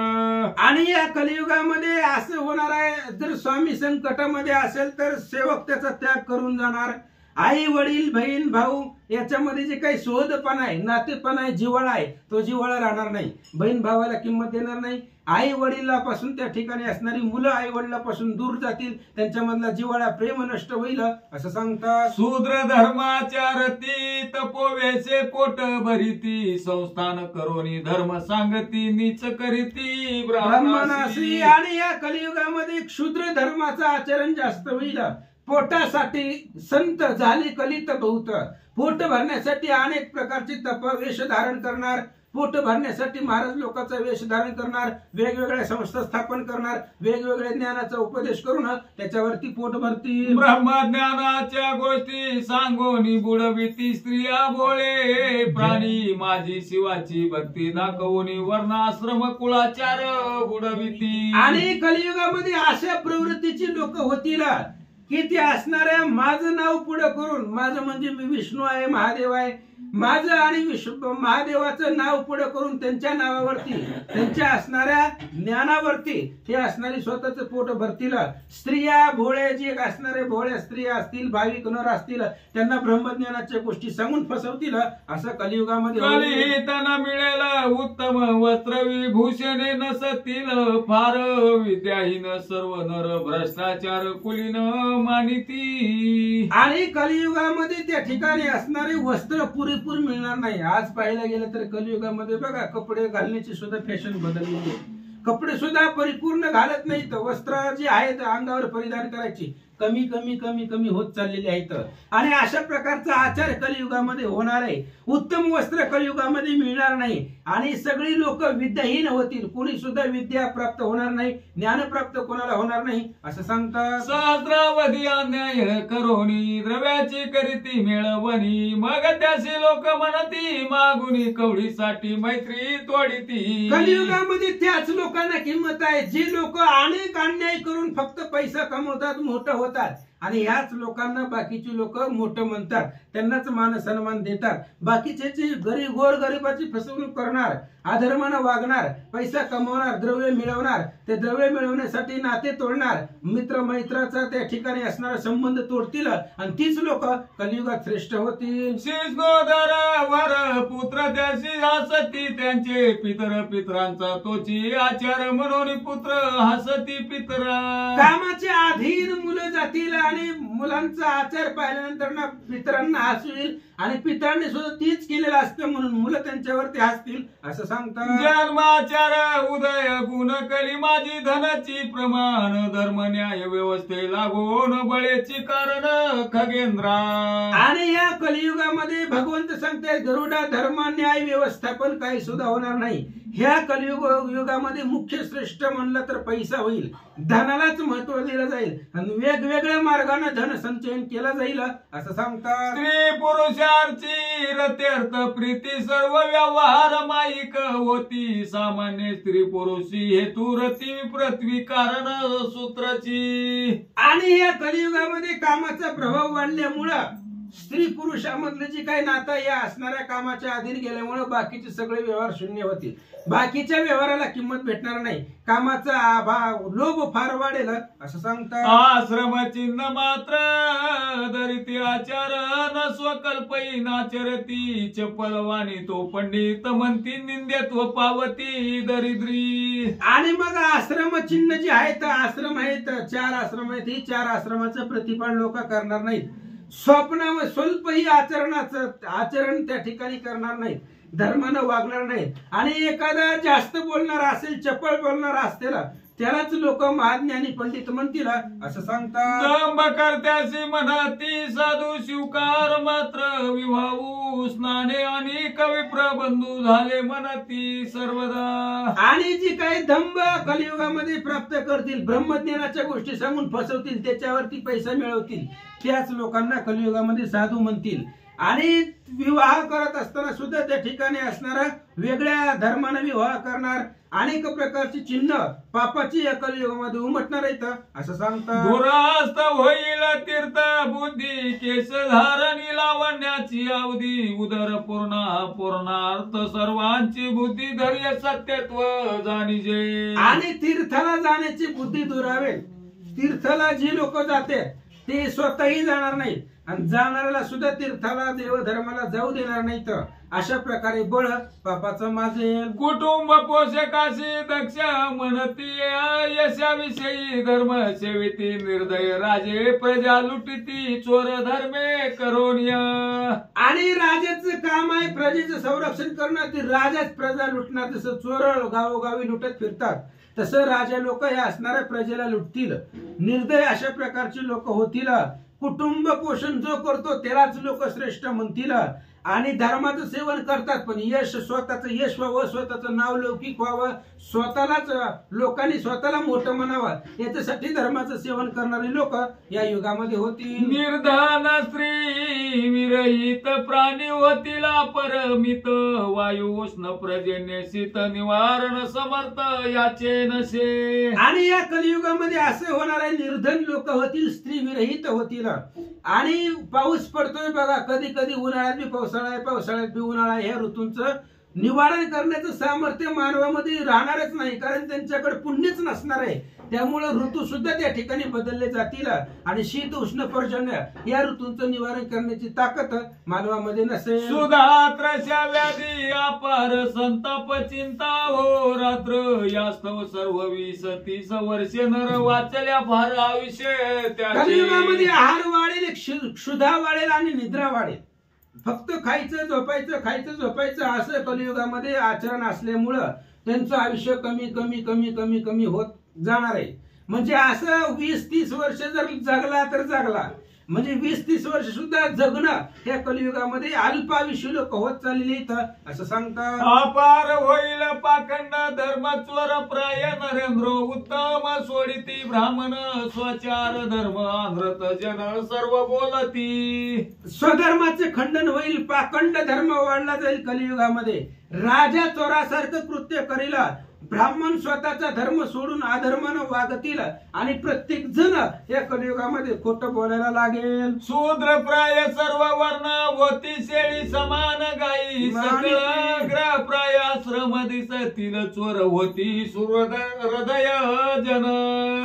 आणि या कलियुगामध्ये असं होणार आहे, जर स्वामी संकटामध्ये असेल तर सेवक त्याचा त्याग करून जाणार आई वडील बहीण भाऊ याच्यामध्ये जे काही सोहदपणा आहे, नातेपणा आहे, जिव्हाळा आहे, तो जिव्हाळा राहणार नाही. बहीण भावाला किंमत देणार नाही. आई वडिलापासून त्या ठिकाणी असणारी मुलं आई वडिलापासून दूर जातील, त्यांच्यामधला जिव्हाळा प्रेम नष्ट होईल असं सांगतात. शूद्र धर्माच्या रती तपोवेसे पोट भरिती संस्थान करोनी धर्म सांगती नीच करीती ब्राह्मणासी. आणि या कलियुगामध्ये क्षुद्र धर्माचं आचरण जास्त होईल. पोटासाठी संत झाले कलित बहुत. पोट भरण्यासाठी अनेक प्रकारचे तप वेश धारण करणार, पोट भरण्यासाठी महाराज लोकांचा वेश धारण करणार, वेगवेगळ्या संस्था स्थापन करणार, वेगवेगळ्या ज्ञानाचा उपदेश करून त्याच्यावरती पोट भरतील. ब्रह्मज्ञानाच्या गोष्टी सांगोनी बुडविती स्त्रिया भोळे प्राणी माझी शिवाची भक्ती दाखवून वर्णाश्रम कुळाचार बुडविती. आणि कलियुगामध्ये अशा प्रवृत्तीची लोक होतील की ते असणाऱ्या माझं नाव पुढे करून, माझं म्हणजे मी विष्णू आहे, महादेव आहे, माझं आणि महादेवाचं नाव पुढे करून त्यांच्या नावावरती, त्यांच्या असणाऱ्या ज्ञानावरती ते असणारी स्वतःच पोट भरतील. स्त्रिया भोळे जे असणारे भोळ्या स्त्रिया असतील, भाविक नर असतील, त्यांना ब्रह्मज्ञानाच्या गोष्टी सांगून फसवतील. असं कलियुगामध्ये त्यांना मिळेल उत्तम वस्त्र विभूषणे नसतील फार विद्याहीन सर्व नर भ्रष्टाचार कुलीन मानिती. आणि कलियुगामध्ये त्या ठिकाणी असणारे वस्त्र पुरेपूर मिळणार नाही. आज पाहायला गेलं तर कलियुगामध्ये बघा कपडे घालण्याची सुद्धा फॅशन बदललेली आहे. कपडे सुद्धा परिपूर्ण घालत नाहीत. वस्त्र जी आहेत अंगावर परिधान करायची कमी कमी कमी कमी होत चाललेली आहेत. आणि अशा प्रकारचा आचार कलियुगामध्ये होणार आहे. उत्तम वस्त्र कलियुगामध्ये मिळणार नाही आणि सगळी लोक विद्याहीन होतील. कोणी सुद्धा विद्या प्राप्त होणार नाही, ज्ञान प्राप्त कोणाला होणार नाही असं सांगतात. सहस्रावधी अन्याय करोनी द्रव्याची करीती मिळवणी मग त्याशी लोक म्हणती मागुनी कवडीसाठी मैत्री तोडीती. कलियुगामध्ये त्याच लोकांना किंमत आहे जे लोक अनेक अन्याय करून फक्त पैसा कमवतात, मोठं होतात आणि ह्याच लोकांना बाकीचे लोक मोठं म्हणतात, त्यांनाच मान सन्मान देतात. बाकीचे जे गोर गरिबाची फसवणूक करणार, अधर्मानं वागणार, पैसा कमवणार, द्रव्य मिळवणार, ते द्रव्य मिळवण्यासाठी नाते तोडणार, मित्र मैत्राचा त्या ठिकाणी असणारा संबंध तोडतील आणि तीच लोक कलियुगात श्रेष्ठ होतील. वर पुत्र त्याशी हसती त्यांचे पितर पितरांचा तोची आचार म्हणून पुत्र हसती पितरा. कामाच्या अधीन मुलं जातील आणि मुलांचा आचार पाहिल्यानंतर ना पितरांना हसू येईल आणि पितरांनी सुद्धा तीच केलेलं असतं म्हणून मुलं त्यांच्यावरती हसतील असं सांगतात. जन्माचार उदय गुण कली माझी धनाची प्रमाण धर्म न्याय व्यवस्थे लागून बळेची कारण खगेंद्रा. आणि या कलियुगामध्ये भगवंत सांगताय गरुडा धर्म न्याय व्यवस्थापन काही सुद्धा होणार नाही. ह्या कलियुगामध्ये मुख्य श्रेष्ठ म्हणलं तर पैसा होईल, धनालाच महत्व दिलं जाईल आणि वेगवेगळ्या मार्गाने धन संचयन केलं जाईल असं सांगतात. स्त्री पुरुषांची रत्यर्थ प्रीती सर्व व्यवहार माईक होती सामान्य स्त्री पुरुषी हेतू रती पृथ्वी कारण सूत्राची. आणि या कलियुगामध्ये कामाचा प्रभाव वाढल्यामुळं स्त्री पुरुषामधले जे काही नातं या असणाऱ्या कामाच्या अधीन गेल्यामुळे बाकीचे सगळे व्यवहार शून्य होतील. बाकीच्या व्यवहाराला किंमत भेटणार नाही. कामाचा लोभ फार वाढेल असं सांगतात. आश्रम चिन्ह मात्र दरिती आचार न स्वकल्पई नाचरती चपलवाणी तो पंडित म्हणती निंद्यत्व पावती दरिद्री. आणि मग आश्रम चिन्ह जे आहेत, आश्रम आहेत, 4 आश्रम आहेत, ही 4 आश्रमाचं प्रतिपादन लोक करणार नाहीत. स्वप्न स्वल्पही आचरण त्या ठिकाणी करणार नाहीत, धर्मानं वागणार नाहीत. आणि एखादा जास्त बोलणार असेल, चपळ बोलणार असेल त्यालाच लोक महाज्ञानी पंडित म्हणतील असं सांगतात. दंभ करत्यासी म्हणती साधू शिवकार मात्र विवाहू स्नाने आणि कवी प्रबंधू झाले म्हणती सर्वदा. आणि जी काही दंभ कलियुगामध्ये प्राप्त करतील, ब्रह्मज्ञानाच्या गोष्टी सांगून फसवतील, त्याच्यावरती पैसा मिळवतील, त्याच लोकांना कलियुगामध्ये साधू म्हणतील. आणि विवाह करत असताना सुद्धा त्या ठिकाणी असणारा वेगळ्या धर्माने विवाह करणार, अनेक प्रकारची चिन्ह पापाची या कलियुगामध्ये उमटणार आहेत असं सांगतात. दुरास्त होईल तीर्थ बुद्धी केस धारणी लावण्याची अवधी उदर पूर्णार्थ सर्वांची बुद्धी धैर्य सत्यत्व जाणीजे. आणि तीर्थाला जाण्याची बुद्धी दुरावेल. तीर्थाला जी लोक जाते ते स्वतःही जाणार नाहीत, आणि जाणाऱ्याला सुद्धा तीर्थाला देवधर्माला जाऊ देणार नाही. तर अशा प्रकारे बळ पापाचं माजेल. कुटुंब पोषकाशी दक्ष म्हणती यशाविषयी धर्म सेविती निर्दय राजे प्रजा लुटिती चोर धर्मे करोनिय. आणि राजाचं काम आहे प्रजेचं संरक्षण करणं. ते राजाच प्रजा लुटणार. जसं चोर गावोगावी लुटत फिरतात तसं राजा लोक हे असणाऱ्या प्रजेला लुटतील. निर्दय अशा प्रकारची लोक होतील. कुटुंब पोषण जो करतो त्यालाच लोक श्रेष्ठ म्हणतील. आणि धर्माचं सेवन करतात पण यश स्वतःचं यश व्हावं, स्वतःचं नाव लौकिक व्हावं, स्वतःलाच लोकांनी स्वतःला मोठं म्हणावं याच्यासाठी धर्माचं सेवन करणारी लोक या युगामध्ये होतील. निर्धन स्त्री विरहित प्राणी होतील परमित वायू उष्ण प्रजन्य शीत निवारण समर्थ याचे नसे. आणि या कलियुगामध्ये असं होणार आहे, निर्धन लोक होतील, स्त्री विरहित होतील. आणि पाऊस पडतोय बघा, कधी कधी उन्हाळ्यात बी पावसाळा आहे, पावसाळ्यात बी उन्हाळा आहे. ह्या ऋतूंचं निवारण करण्याचं सामर्थ्य मानवामध्ये राहणारच नाही, कारण त्यांच्याकडे पुण्यच नसणार आहे. त्यामुळे ऋतू सुद्धा त्या ठिकाणी बदलले जातील. आणि शीत उष्ण पर्जन्य या ऋतूंचं निवारण करण्याची ताकद मानवामध्ये नसेल. सुधात्रशा व्याधी अपार संताप चिंता हो रात्र यास्तव सर्व 20-30 वर्षे नर वाचल्या फार आयुष्य कलियुगामध्ये आहार वाढेल, क्षुधा वाढेल आणि निद्रा वाढेल. फक्त खायचं झोपायचं खायचं झोपायचं असं कलियुगामध्ये आचरण असल्यामुळं त्यांचं आयुष्य कमी कमी कमी कमी कमी होत जाणार आहे. म्हणजे असं 20-30 वर्ष जर जगला तर जगला, म्हणजे 20-30 वर्ष सुद्धा जगणं त्या कलियुगामध्ये अल्पायुष्य लोक होत चाललेली असं सांगतात. अपार होईल पाखंड धर्म चोर प्राय नरेंद्र उत्तम सोडिती ब्राह्मण स्वचार धर्म आंध्रत जन सर्व बोलती. स्वधर्माचे खंडन होईल, पाखंड धर्म वाढला जाईल कलियुगामध्ये. राजा चोरासारखं कृत्य करेल, ब्राह्मण स्वतःचा धर्म सोडून अधर्मानं वागतील आणि प्रत्येक जण या कलियुगामध्ये खोटं बोलायला लागेल. शूद्र प्राय सर्व वर्ण होती शेळी समान गाई सकळ ग्रह प्राय आश्रम दिसतील चोर होती हृदय जन.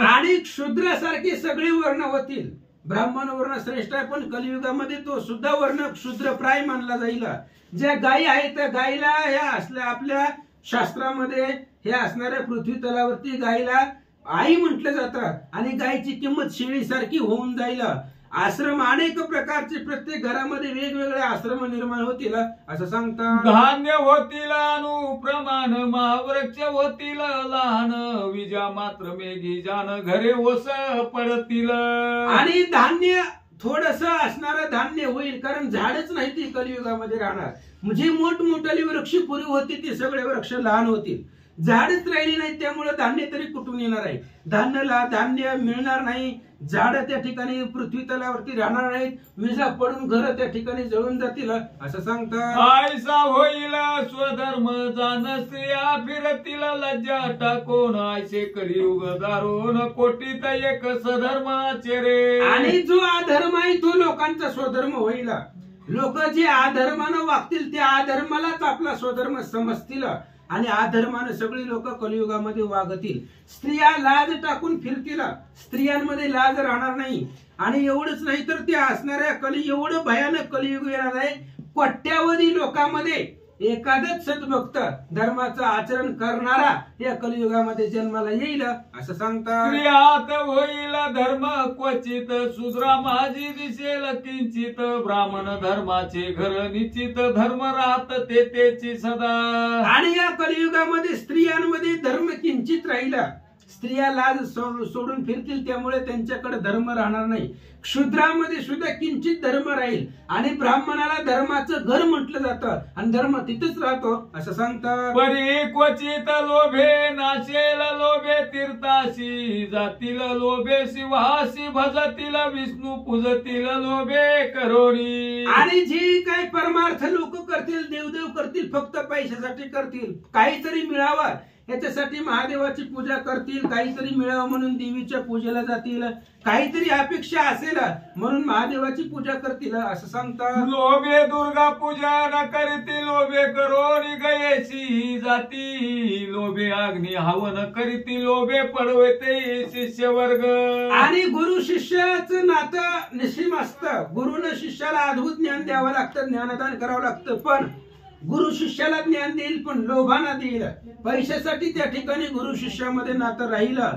आणि शूद्रासारखी सगळी वर्ण होतील. ब्राह्मण वर्ण श्रेष्ठ आहे पण कलियुगामध्ये तो सुद्धा वर्ण शूद्र प्राय मानला जाईल. ज्या गायी आहेत त्या गायीला ह्या असल्या आपल्या शास्त्रामध्ये हे असणाऱ्या पृथ्वी तलावरती गायीला आई म्हटलं जातं आणि गायीची किंमत शेळीसारखी होऊन जाईल. आश्रम अनेक प्रकारचे प्रत्येक घरामध्ये वेगवेगळे आश्रम निर्माण होतील असं सांगतात. धान्य होतील अनुप्रमाण महावृक्ष होतील लहान विजा मात्र मेघी जान घरे ओस पडतील. आणि धान्य थोडस असणारं धान्य होईल, कारण झाडच नाही ती कलियुगामध्ये राहणार. म्हणजे मोठमोठाली वृक्ष पूर्वी होती ती सगळे वृक्ष लहान होतील, झाडच राहिली नाही. त्यामुळे धान्य तरी कुठून येणार आहे? धान्य मिळणार नाही. झाड त्या ठिकाणी पृथ्वी तलावरती राहणार नाहीत. विजा पडून घर त्या ठिकाणी जळून जातील असं सांगतात. आयसा होईल स्वधर्म जाण स्त्रिया फिरतील लज्जा टाकून आयसे कलियुग दारुण कोटीत एक सधर्माचे रे. आणि जो अधर्म आहे तो लोकांचा स्वधर्म होईल. लोक जे अधर्मानं वागतील त्या अधर्मालाच आपला स्वधर्म समजतील आणि अधर्मानं सगळी लोक कलियुगामध्ये वागतील. स्त्रिया लाज टाकून फिरतील, स्त्रियांमध्ये लाज राहणार नाही. आणि एवढंच नाही तर ते असणाऱ्या एवढं भयानक कलियुग येणार आहे, कोट्यावधी लोकांमध्ये एखादच सद्भक्त धर्माचं आचरण करणारा या कलियुगामध्ये जन्माला येईल असं सांगतात. स्त्रियात होईल धर्म क्वचित शूद्रा माझी दिसेल किंचित ब्राह्मण धर्माचे घर निश्चित धर्म राहत तेची सदा. आणि या कलियुगामध्ये स्त्रियांमध्ये धर्म किंचित राहिला. स्त्रिया लाज सोडून फिरतील त्यामुळे त्यांच्याकडे धर्म राहणार नाही. शूद्रामध्ये सुद्धा किंचित धर्म राहील आणि ब्राह्मणाला धर्माचं घर म्हटलं जातं आणि धर्म तिथेच राहतो असं सांगतात. परी क्वचित लोभे नाशेल लोभे तीर्थाशी जातील लोभे शिवासी भजतील विष्णू पूजतील लोभे करोनी. आणि जे काही परमार्थ लोक करतील, देवदेव करतील, फक्त पैशासाठी करतील, काहीतरी मिळावं याच्यासाठी महादेवाची पूजा करतील, काहीतरी मिळावं म्हणून देवीच्या पूजेला जातील, काहीतरी अपेक्षा असेल म्हणून महादेवाची पूजा करतील असं सांगतात. लोभे दुर्गा पूजा न करीती लोभे करोनी गयेसी जाती लोभे अग्नी हवन करीती लोभे पडवते शिष्य वर्ग. आणि गुरु शिष्याचं नातं निश्चिम असतं. गुरुनं शिष्याला अद्भुत ज्ञान द्यावं लागतं, ज्ञानदान करावं लागतं. पण गुरु शिष्याला ज्ञान देईल पण लोभाना देईल. पैशासाठी त्या ठिकाणी गुरु शिष्यामध्ये नातं राहिलं,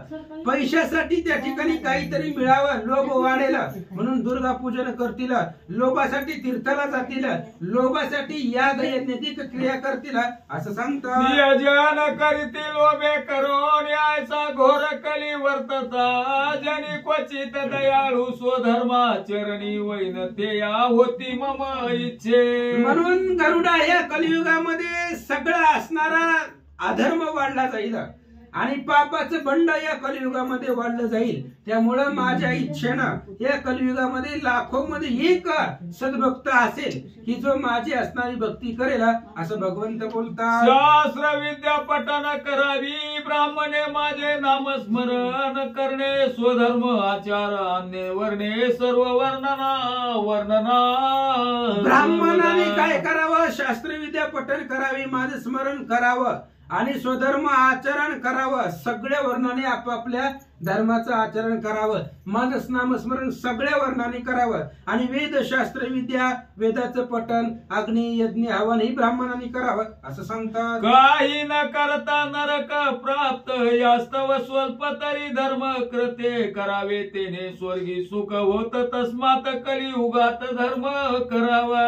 पैशासाठी त्या ठिकाणी काहीतरी मिळावं, लोभ वाढेल म्हणून दुर्गा पूजन करतील, लोभासाठी तीर्थाला जातील, लोभासाठी याग यज्ञिक क्रिया करतील असं सांगतात. नियोजन करीती लोभे करून यायचा घोर कली वर्तता जनी क्वचित दयाळू स्वधर्माचरणी वैन ते या होती मम इच्छे. म्हणून गरुडा या कलियुगामध्ये सगळं असणारा अधर्म वाढला जाईल आणि पापाचं बंड या कलियुगामध्ये वाढलं जाईल. त्यामुळं माझ्या इच्छेनं या कलियुगामध्ये लाखो मध्ये एक सद्भक्त असेल की जो माझी असणारी भक्ती करेल असं भगवंत बोलतात. शास्त्र विद्या पठन करावी ब्राह्मणे माझे नामस्मरण करणे स्वधर्म आचार अन्य वर्णे सर्व वर्णना. ब्राह्मणाने काय करावं? शास्त्र विद्या पठन करावी, माझं स्मरण करावं आणि स्वधर्म आचरण करावं. सगळ्या वर्णाने आपापल्या धर्माचं आचरण करावं. माझं नामस्मरण सगळ्या वर्णाने करावं आणि वेद शास्त्र विद्या वेदाचं पठण अग्नी यज्ञ हवन ही ब्राह्मणाने करावं असं सांगतात. काही न करता नरक प्राप्त यास्तव स्वल्प तरी धर्म कृत्ये करावे तेने स्वर्गी सुख होत तस्मात कलियुगात धर्म करावा.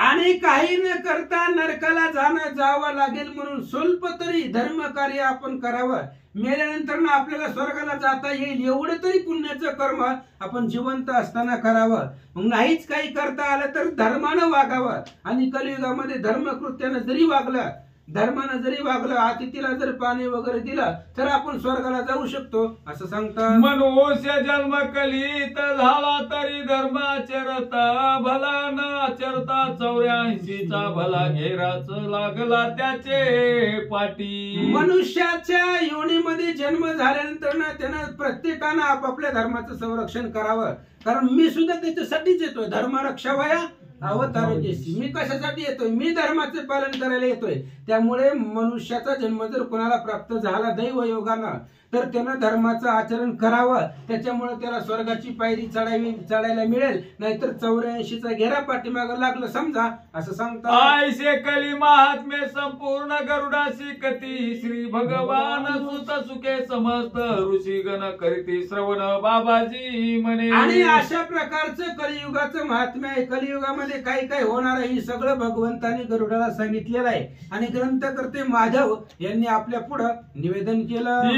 आणि काही न करता नरकाला जावं लागेल म्हणून स्वल्प तरी धर्म कार्य आपण करावं. मेल्यानंतर ना आपल्याला स्वर्गाला जाता येईल एवढं तरी पुण्याचं कर्म आपण जिवंत असताना करावं. मग नाहीच काही करता आलं तर धर्मानं वागावं. आणि कलियुगामध्ये धर्मकृत्यानं जरी वागलं, धर्मानं जरी वागलं, अतिथीला जर पाणी वगैरे दिलं तर आपण स्वर्गाला जाऊ शकतो असं सांगतात. मनुष्य जन्म कलित झाला तरी धर्माचरता भला न आचरता 84चा भला घेराच लागला त्याचे पाठी. मनुष्याच्या योनीमध्ये जन्म झाल्यानंतर ना त्यानं प्रत्येकानं आपापल्या धर्माचं संरक्षण करावं. कारण मी सुद्धा त्याच्यासाठीच येतोय. धर्म रक्षावया अवतार जेसी. मी कशासाठी येतोय? मी धर्माचे पालन करायला येतोय. त्यामुळे मनुष्याचा जन्म जर कोणाला प्राप्त झाला दैव योगानं तर त्यानं धर्माचं आचरण करावं. त्याच्यामुळे त्याला स्वर्गाची पायरी चढायला मिळेल. नाहीतर 84चा घेरा पाठीमागं लागलं समजा असं सांगतात. आयसे कली महात्मे संपूर्ण गरुडासी कती श्री भगवान सुत सुखे समस्त ऋषी गण करीती श्रवण बाबाजी म्हणे. आणि अशा प्रकारचं कलियुगाचं महात्म्य आहे. कलियुगामध्ये काय काय होणार आहे हे सगळं भगवंताने गरुडाला सांगितलेलं आहे आणि ग्रंथकर्ते माधव यांनी आपल्या पुढं निवेदन केलं.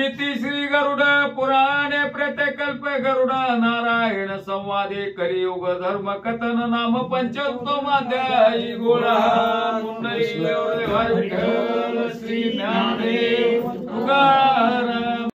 श्री गरुड पुराणे प्रत्यकल्प गरुड नारायण संवादे कलियुग धर्म कथन नाम पंचोत्तमाध्यायी गोळा श्री ज्ञानेश्वर